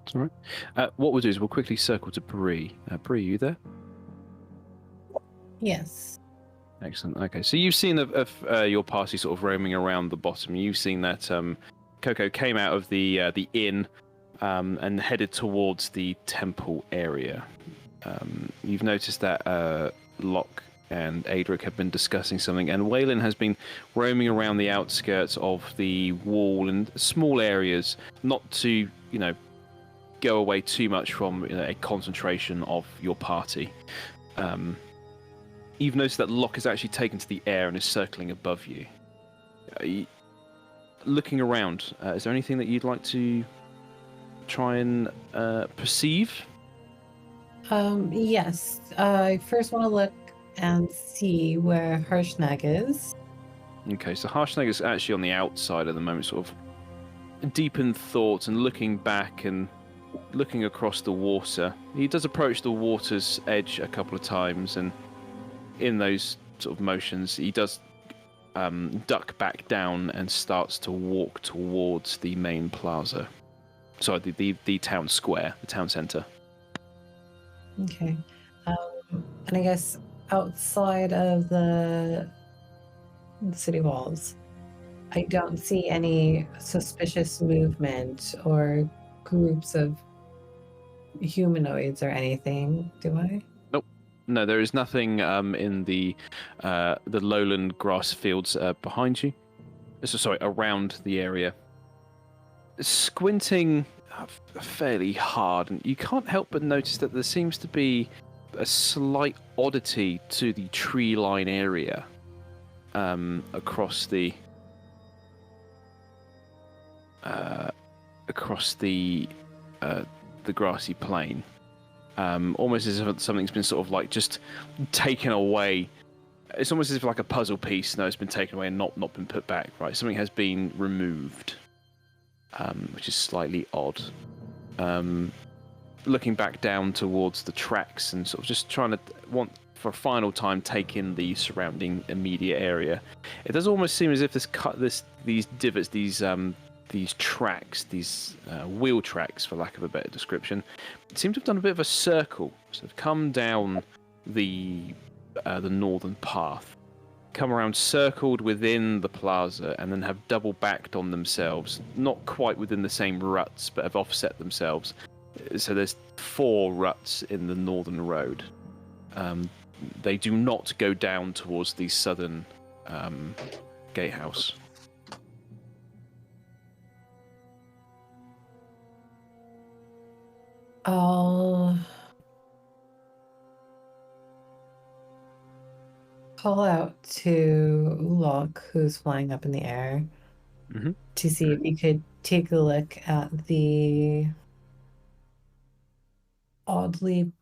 It's all right. What we'll do is we'll quickly circle to Bree. Bree, are you there? Yes. Excellent. Okay, so you've seen your party sort of roaming around the bottom. You've seen that Coco came out of the inn and headed towards the temple area. You've noticed that Locke and Adrick have been discussing something, and Weylin has been roaming around the outskirts of the wall and small areas, not to, go away too much from a concentration of your party. You've noticed that Locke is actually taken to the air and is circling above you. Looking around, is there anything that you'd like to try and perceive? Yes. I first want to look and see where Hareingon is. Okay, so Hareingon is actually on the outside at the moment, sort of deep in thought and looking back and looking across the water. He does approach the water's edge a couple of times, and in those sort of motions, he does duck back down and starts to walk towards the main plaza. Sorry, the town square, the town centre. Okay. And I guess outside of the city walls, I don't see any suspicious movement or groups of humanoids or anything, do I? Nope. No, there is nothing in the lowland grass fields behind you. Sorry, around the area. Squinting fairly hard, and you can't help but notice that there seems to be a slight oddity to the tree line area across the grassy plain, almost as if something's been sort of like just taken away. It's almost as if like a puzzle piece. No, it's been taken away and not been put back. Right, something has been removed, which is slightly odd. Looking back down towards the tracks and sort of just trying to for a final time take in the surrounding immediate area. It does almost seem as if these divots, these tracks, these wheel tracks, for lack of a better description, seem to have done a bit of a circle. So they've come down the northern path, come around, circled within the plaza, and then have double backed on themselves, not quite within the same ruts, but have offset themselves. So there's 4 ruts in the northern road. They do not go down towards the southern gatehouse. I'll call out to Locke, who's flying up in the air, to see if he could take a look at the odd-looking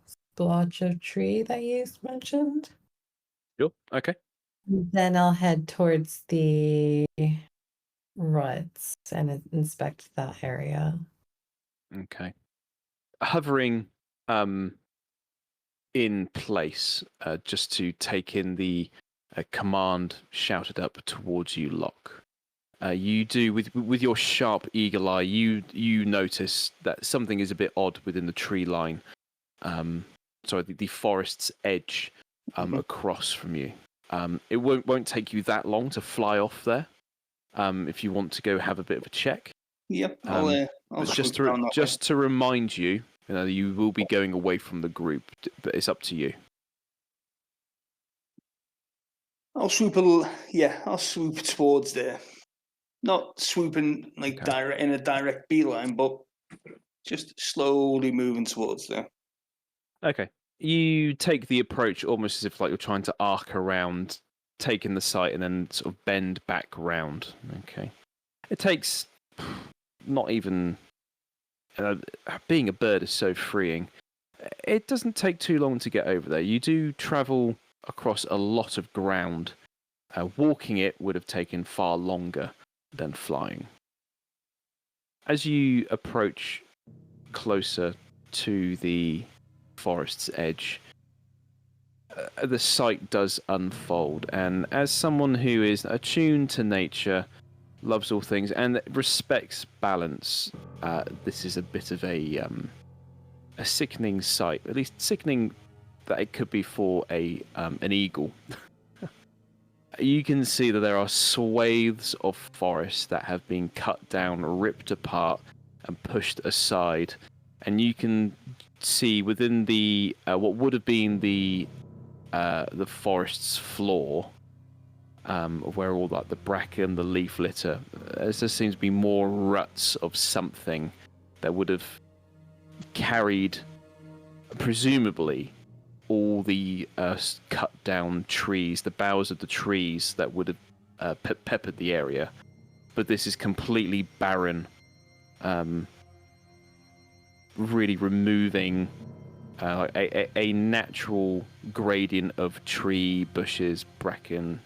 splotch of tree that you mentioned. Sure. Okay. Then I'll head towards the ruts and inspect that area. Okay. Hovering in place, just to take in the command shouted up towards you, Locke. You do with your sharp eagle eye. You notice that something is a bit odd within the tree line. The forest's edge across from you. It won't take you that long to fly off there. If you want to go have a bit of a check. Yep. I'll just to remind you, you will be going away from the group, but it's up to you. I'll swoop towards there. Not swooping direct in a direct beeline, but just slowly moving towards there. Okay. You take the approach almost as if like you're trying to arc around, taking the sight, and then sort of bend back round. Okay. It takes not even... being a bird is so freeing. It doesn't take too long to get over there. You do travel across a lot of ground. Walking it would have taken far longer than flying. As you approach closer to the forest's edge, the sight does unfold, and as someone who is attuned to nature, loves all things, and respects balance, this is a bit of a sickening sight. At least sickening that it could be for an eagle. you can see that there are swathes of forest that have been cut down, ripped apart, and pushed aside. And you can see within the what would have been the forest's floor, where all like the bracken, the leaf litter, there seems to be more ruts of something that would have carried, presumably, all the cut down trees, the boughs of the trees that would have peppered the area. But this is completely barren, really removing a natural gradient of tree, bushes, bracken,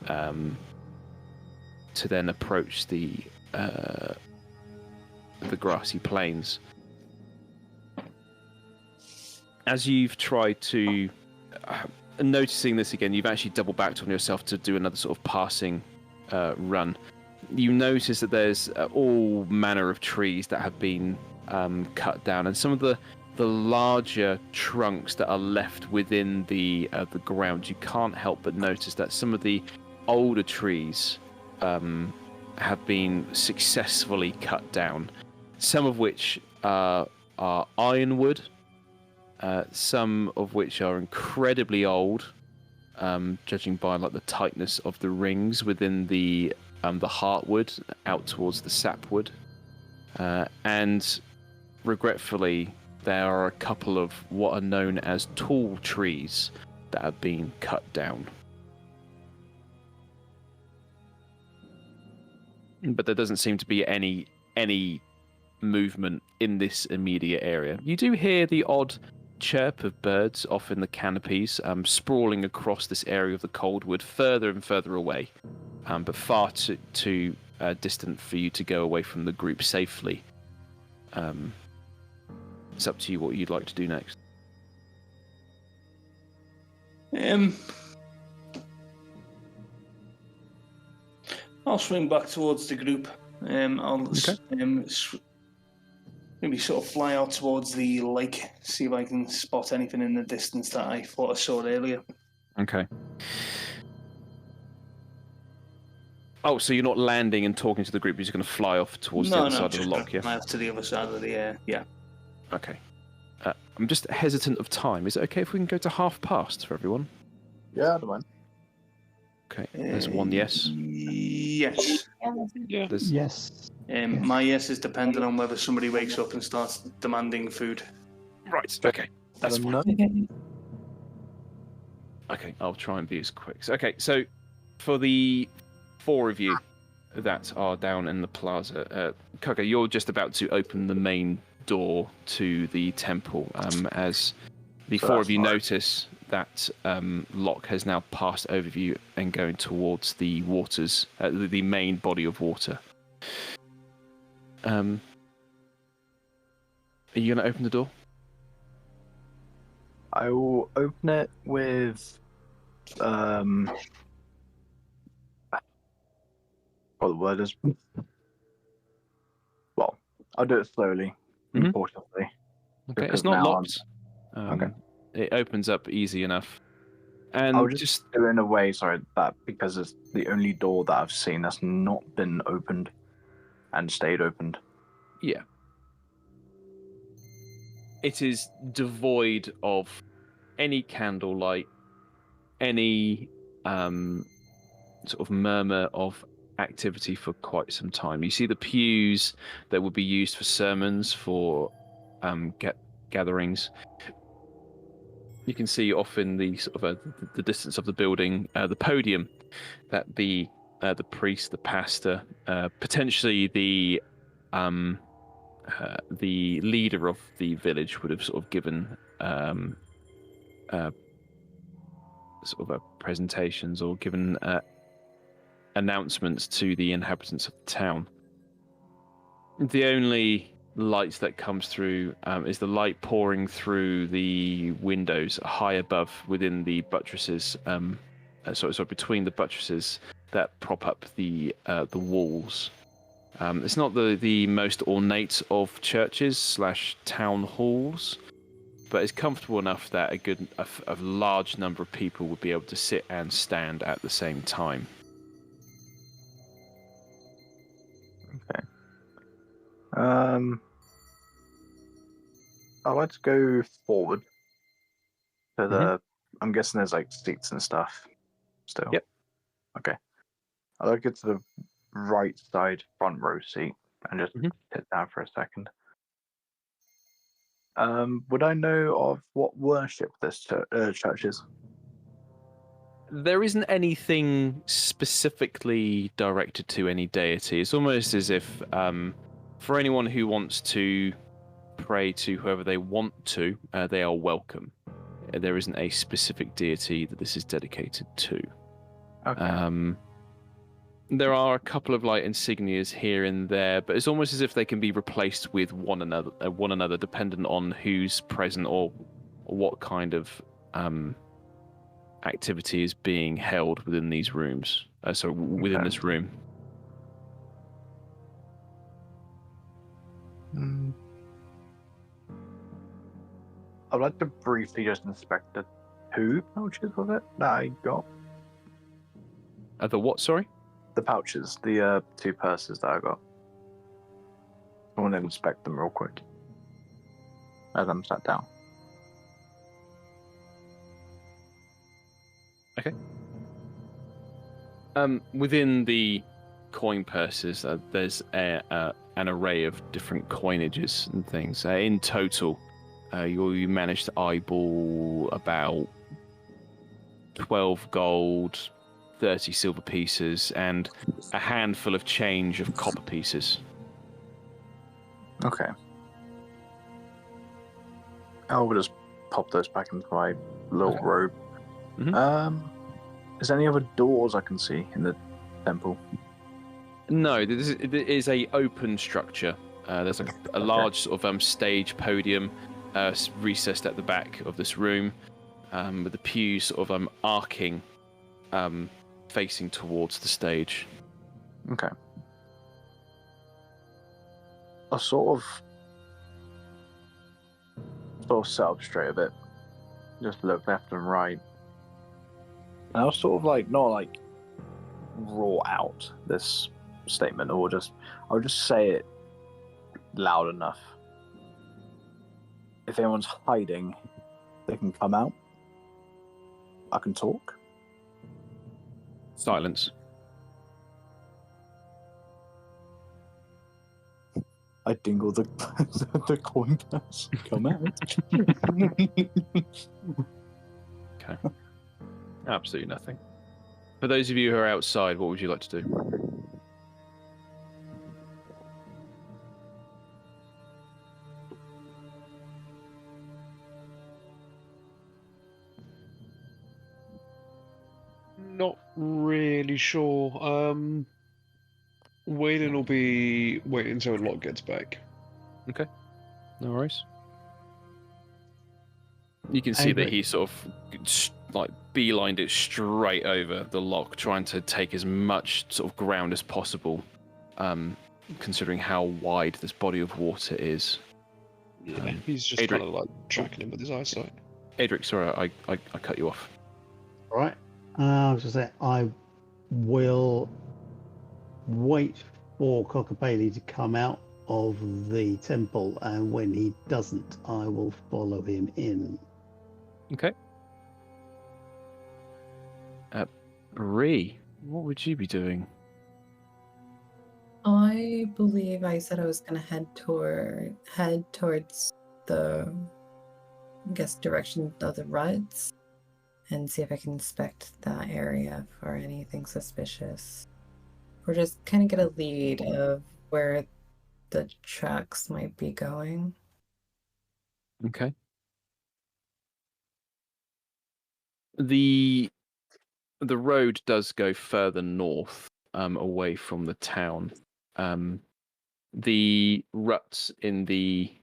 to then approach the grassy plains. As you've tried to noticing this again, you've actually double backed on yourself to do another sort of passing run. You notice that there's all manner of trees that have been cut down, and some of the larger trunks that are left within the ground. You can't help but notice that some of the older trees have been successfully cut down. Some of which are ironwood. Some of which are incredibly old, judging by like the tightness of the rings within the heartwood out towards the sapwood, and regretfully, there are a couple of what are known as tall trees that have been cut down. But there doesn't seem to be any movement in this immediate area. You do hear the odd chirp of birds off in the canopies, sprawling across this area of the Coldwood, further and further away, but far too distant for you to go away from the group safely. It's up to you what you'd like to do next. I'll swing back towards the group. Maybe sort of fly out towards the lake, see if I can spot anything in the distance that I thought I saw earlier. Okay. Oh, so you're not landing and talking to the group, you're just going to fly off towards the other side of the loch, yeah? Fly off to the other side of the air, yeah. Okay. I'm just hesitant of time. Is it okay if we can go to past for everyone? Yeah, I don't mind. Okay, there's one yes. Yes. Yeah. Yes. My yes is dependent on whether somebody wakes up and starts demanding food. Right, okay. That's fine. Okay. Okay, I'll try and be as quick. Okay, so for the 4 of you that are down in the plaza, Kaka, you're just about to open the main door to the temple, as the 4 of you notice that Loch has now passed over you and going towards the waters, the main body of water. Are you going to open the door? I will open it with what the word is. Well, I'll do it slowly, cautiously. Okay, it's not locked. Okay. It opens up easy enough. And I'll just do it in a way, that because it's the only door that I've seen that's not been opened and stayed opened. Yeah. It is devoid of any candlelight, any sort of murmur of activity for quite some time. You see the pews that would be used for sermons, for gatherings. You can see off in the sort of the distance of the building, the podium that the priest, the pastor, potentially the leader of the village would have sort of given sort of presentations or given announcements to the inhabitants of the town. The only light that comes through is the light pouring through the windows high above within the buttresses, between the buttresses that prop up the walls. It's not the most ornate of churches / town halls, but it's comfortable enough that a large number of people would be able to sit and stand at the same time. Okay. I'd like to go forward to the. I'm guessing there's like seats and stuff still. Yep. Okay. I'd like to get to the right side front row seat and just sit down for a second. Would I know of what worship this church is? There isn't anything specifically directed to any deity. It's almost as if for anyone who wants to pray to whoever they want to, they are welcome. There isn't a specific deity that this is dedicated to. Okay. There are a couple of like insignias here and there, but it's almost as if they can be replaced with one another, dependent on who's present or what kind of activity is being held within these rooms. Within this room. I'd like to briefly just inspect the 2 pouches of it that I got. The what? Sorry. The pouches, the 2 purses that I got. I want to inspect them real quick as I'm sat down. Okay. Within the coin purses, there's an array of different coinages and things. In total, you managed to eyeball about 12 gold, 30 silver pieces, and a handful of change of copper pieces. Okay. I will just pop those back into my little robe. Is there any other doors I can see in the temple? No, it is a open structure. There's a large sort of stage podium recessed at the back of this room, with the pews sort of arcing, facing towards the stage. Okay. I'll sort of set up straight a bit. Just look left and right. And I'll sort of not roar out this statement, or I'll just say it loud enough. If anyone's hiding, they can come out. I can talk. Silence. I dingle the coin purse. Come out. Okay. Absolutely nothing. For those of you who are outside, what would you like to do? Not really sure. Weylin will be waiting until Loch gets back. Okay. No worries. You can see that he sort of beelined it straight over the lock, trying to take as much sort of ground as possible, considering how wide this body of water is. Yeah, he's just kind of tracking him with his eyesight. Adrick, sorry, I cut you off. All right. I was going to say, I will wait for Kokopelli to come out of the temple, and when he doesn't, I will follow him in. Okay. Bree, what would you be doing? I believe I said I was going to head towards the, I guess, direction of the ruts and see if I can inspect that area for anything suspicious. Or just kind of get a lead of where the tracks might be going. Okay. The road does go further north, away from the town. The ruts in the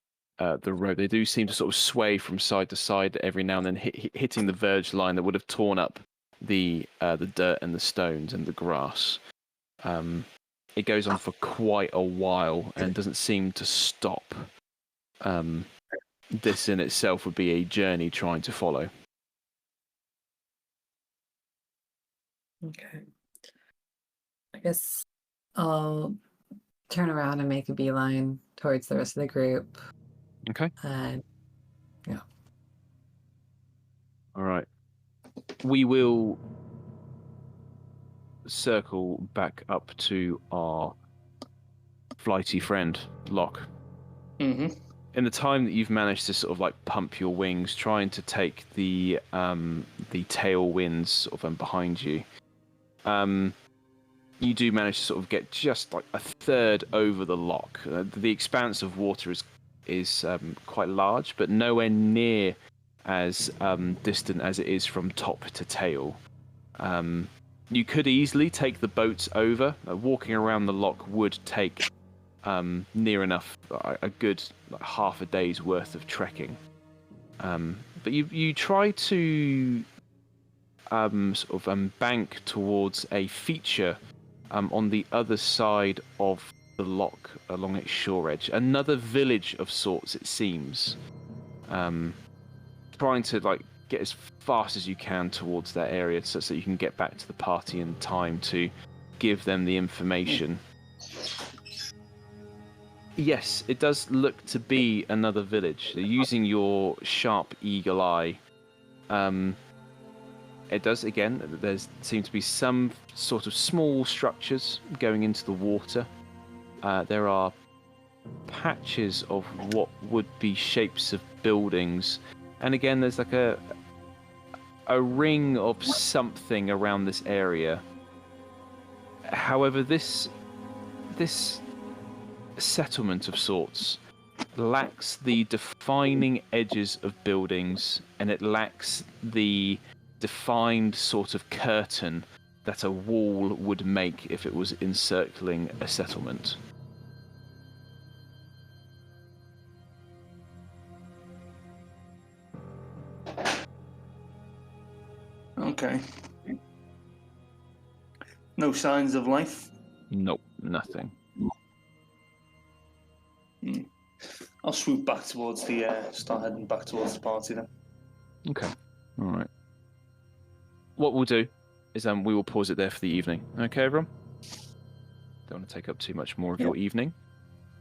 road, they do seem to sort of sway from side to side every now and then, hitting the verge line that would have torn up the dirt and the stones and the grass. It goes on for quite a while and doesn't seem to stop. this in itself would be a journey trying to follow. Okay. I guess I'll turn around and make a beeline towards the rest of the group. Okay. And yeah. All right. We will circle back up to our flighty friend, Loch. Mm-hmm. In the time that you've managed to sort of like pump your wings, trying to take the tailwinds sort of behind you, you do manage to sort of get just like a third over the loch. The expanse of water is quite large, but nowhere near as distant as it is from top to tail. You could easily take the boats over. Walking around the loch would take near enough a good half a day's worth of trekking. But you try to sort of bank towards a feature on the other side of the loch along its shore edge. Another village of sorts, it seems. Trying to like get as fast as you can towards that area so that you can get back to the party in time to give them the information. Yes, it does look to be another village. Using your sharp eagle eye, it does, again, there seem to be some sort of small structures going into the water. There are patches of what would be shapes of buildings. And again, there's like a ring of something around this area. However, this settlement of sorts lacks the defining edges of buildings, and it lacks the defined sort of curtain that a wall would make if it was encircling a settlement. Okay. No signs of life? Nope, nothing. I'll swoop back towards start heading back towards the party then. Okay, all right. What we'll do is we will pause it there for the evening. Okay, everyone? Don't want to take up too much more of your evening.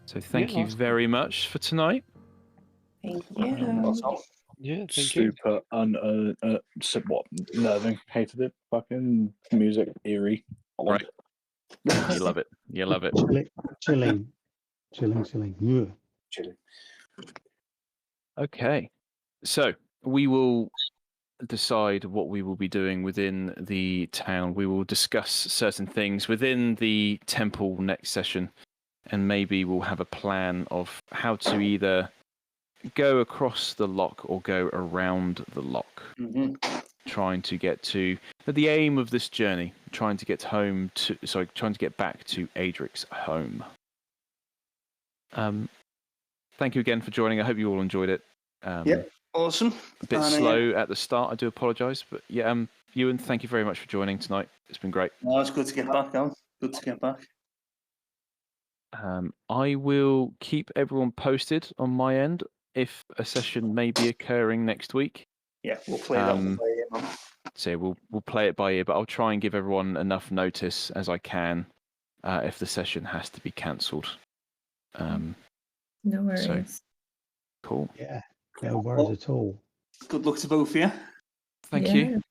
So thank you very much for tonight. Thank you. Yeah, thank you. Super nerving. Hated it. Fucking music, eerie. Right. You love it. You love it. Chilling. Yeah. Chilling. Okay. So we will decide what we will be doing within the town. We will discuss certain things within the temple next session, and maybe we'll have a plan of how to either go across the loch or go around the loch. Mm-hmm. Trying to get to the aim of this journey, trying to get back to Adrick's home. Thank you again for joining. I hope you all enjoyed it. Awesome. A bit slow at the start. I do apologise, but yeah, Ewan, thank you very much for joining tonight. It's been great. No, it's good to get back, Alan. Good to get back. I will keep everyone posted on my end if a session may be occurring next week. Yeah, we'll play that one by ear, man. So we'll play it by ear, but I'll try and give everyone enough notice as I can if the session has to be cancelled. No worries. So, cool. Yeah, no worries at all. Good luck to both of you. Thank you.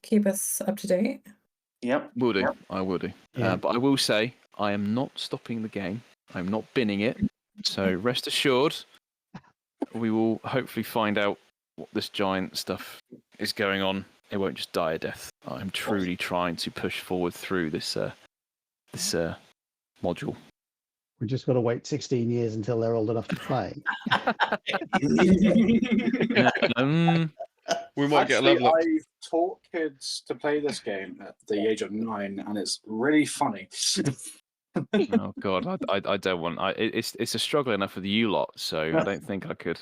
Keep us up to date. Yep. Will do. I will do. Yeah. But I will say I am not stopping the game. I'm not binning it. So rest assured, we will hopefully find out what this giant stuff is going on. It won't just die a death. I'm truly trying to push forward through this module. We just got to wait 16 years until they're old enough to play. We might get a level up. I've taught kids to play this game at the age of 9, and it's really funny. Oh God, I don't want. It's a struggle enough for you lot, so I don't think I could.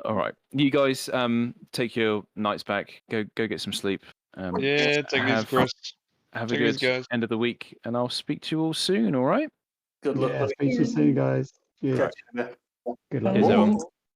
All right, you guys, take your nights back. Go get some sleep. Yeah, take it easy, Chris. Have a good end of the week, and I'll speak to you all soon. All right. Good luck. Yeah, buddy. speak to you soon, guys. Cheers. Catch you in a bit. Good luck. Cheers, everyone.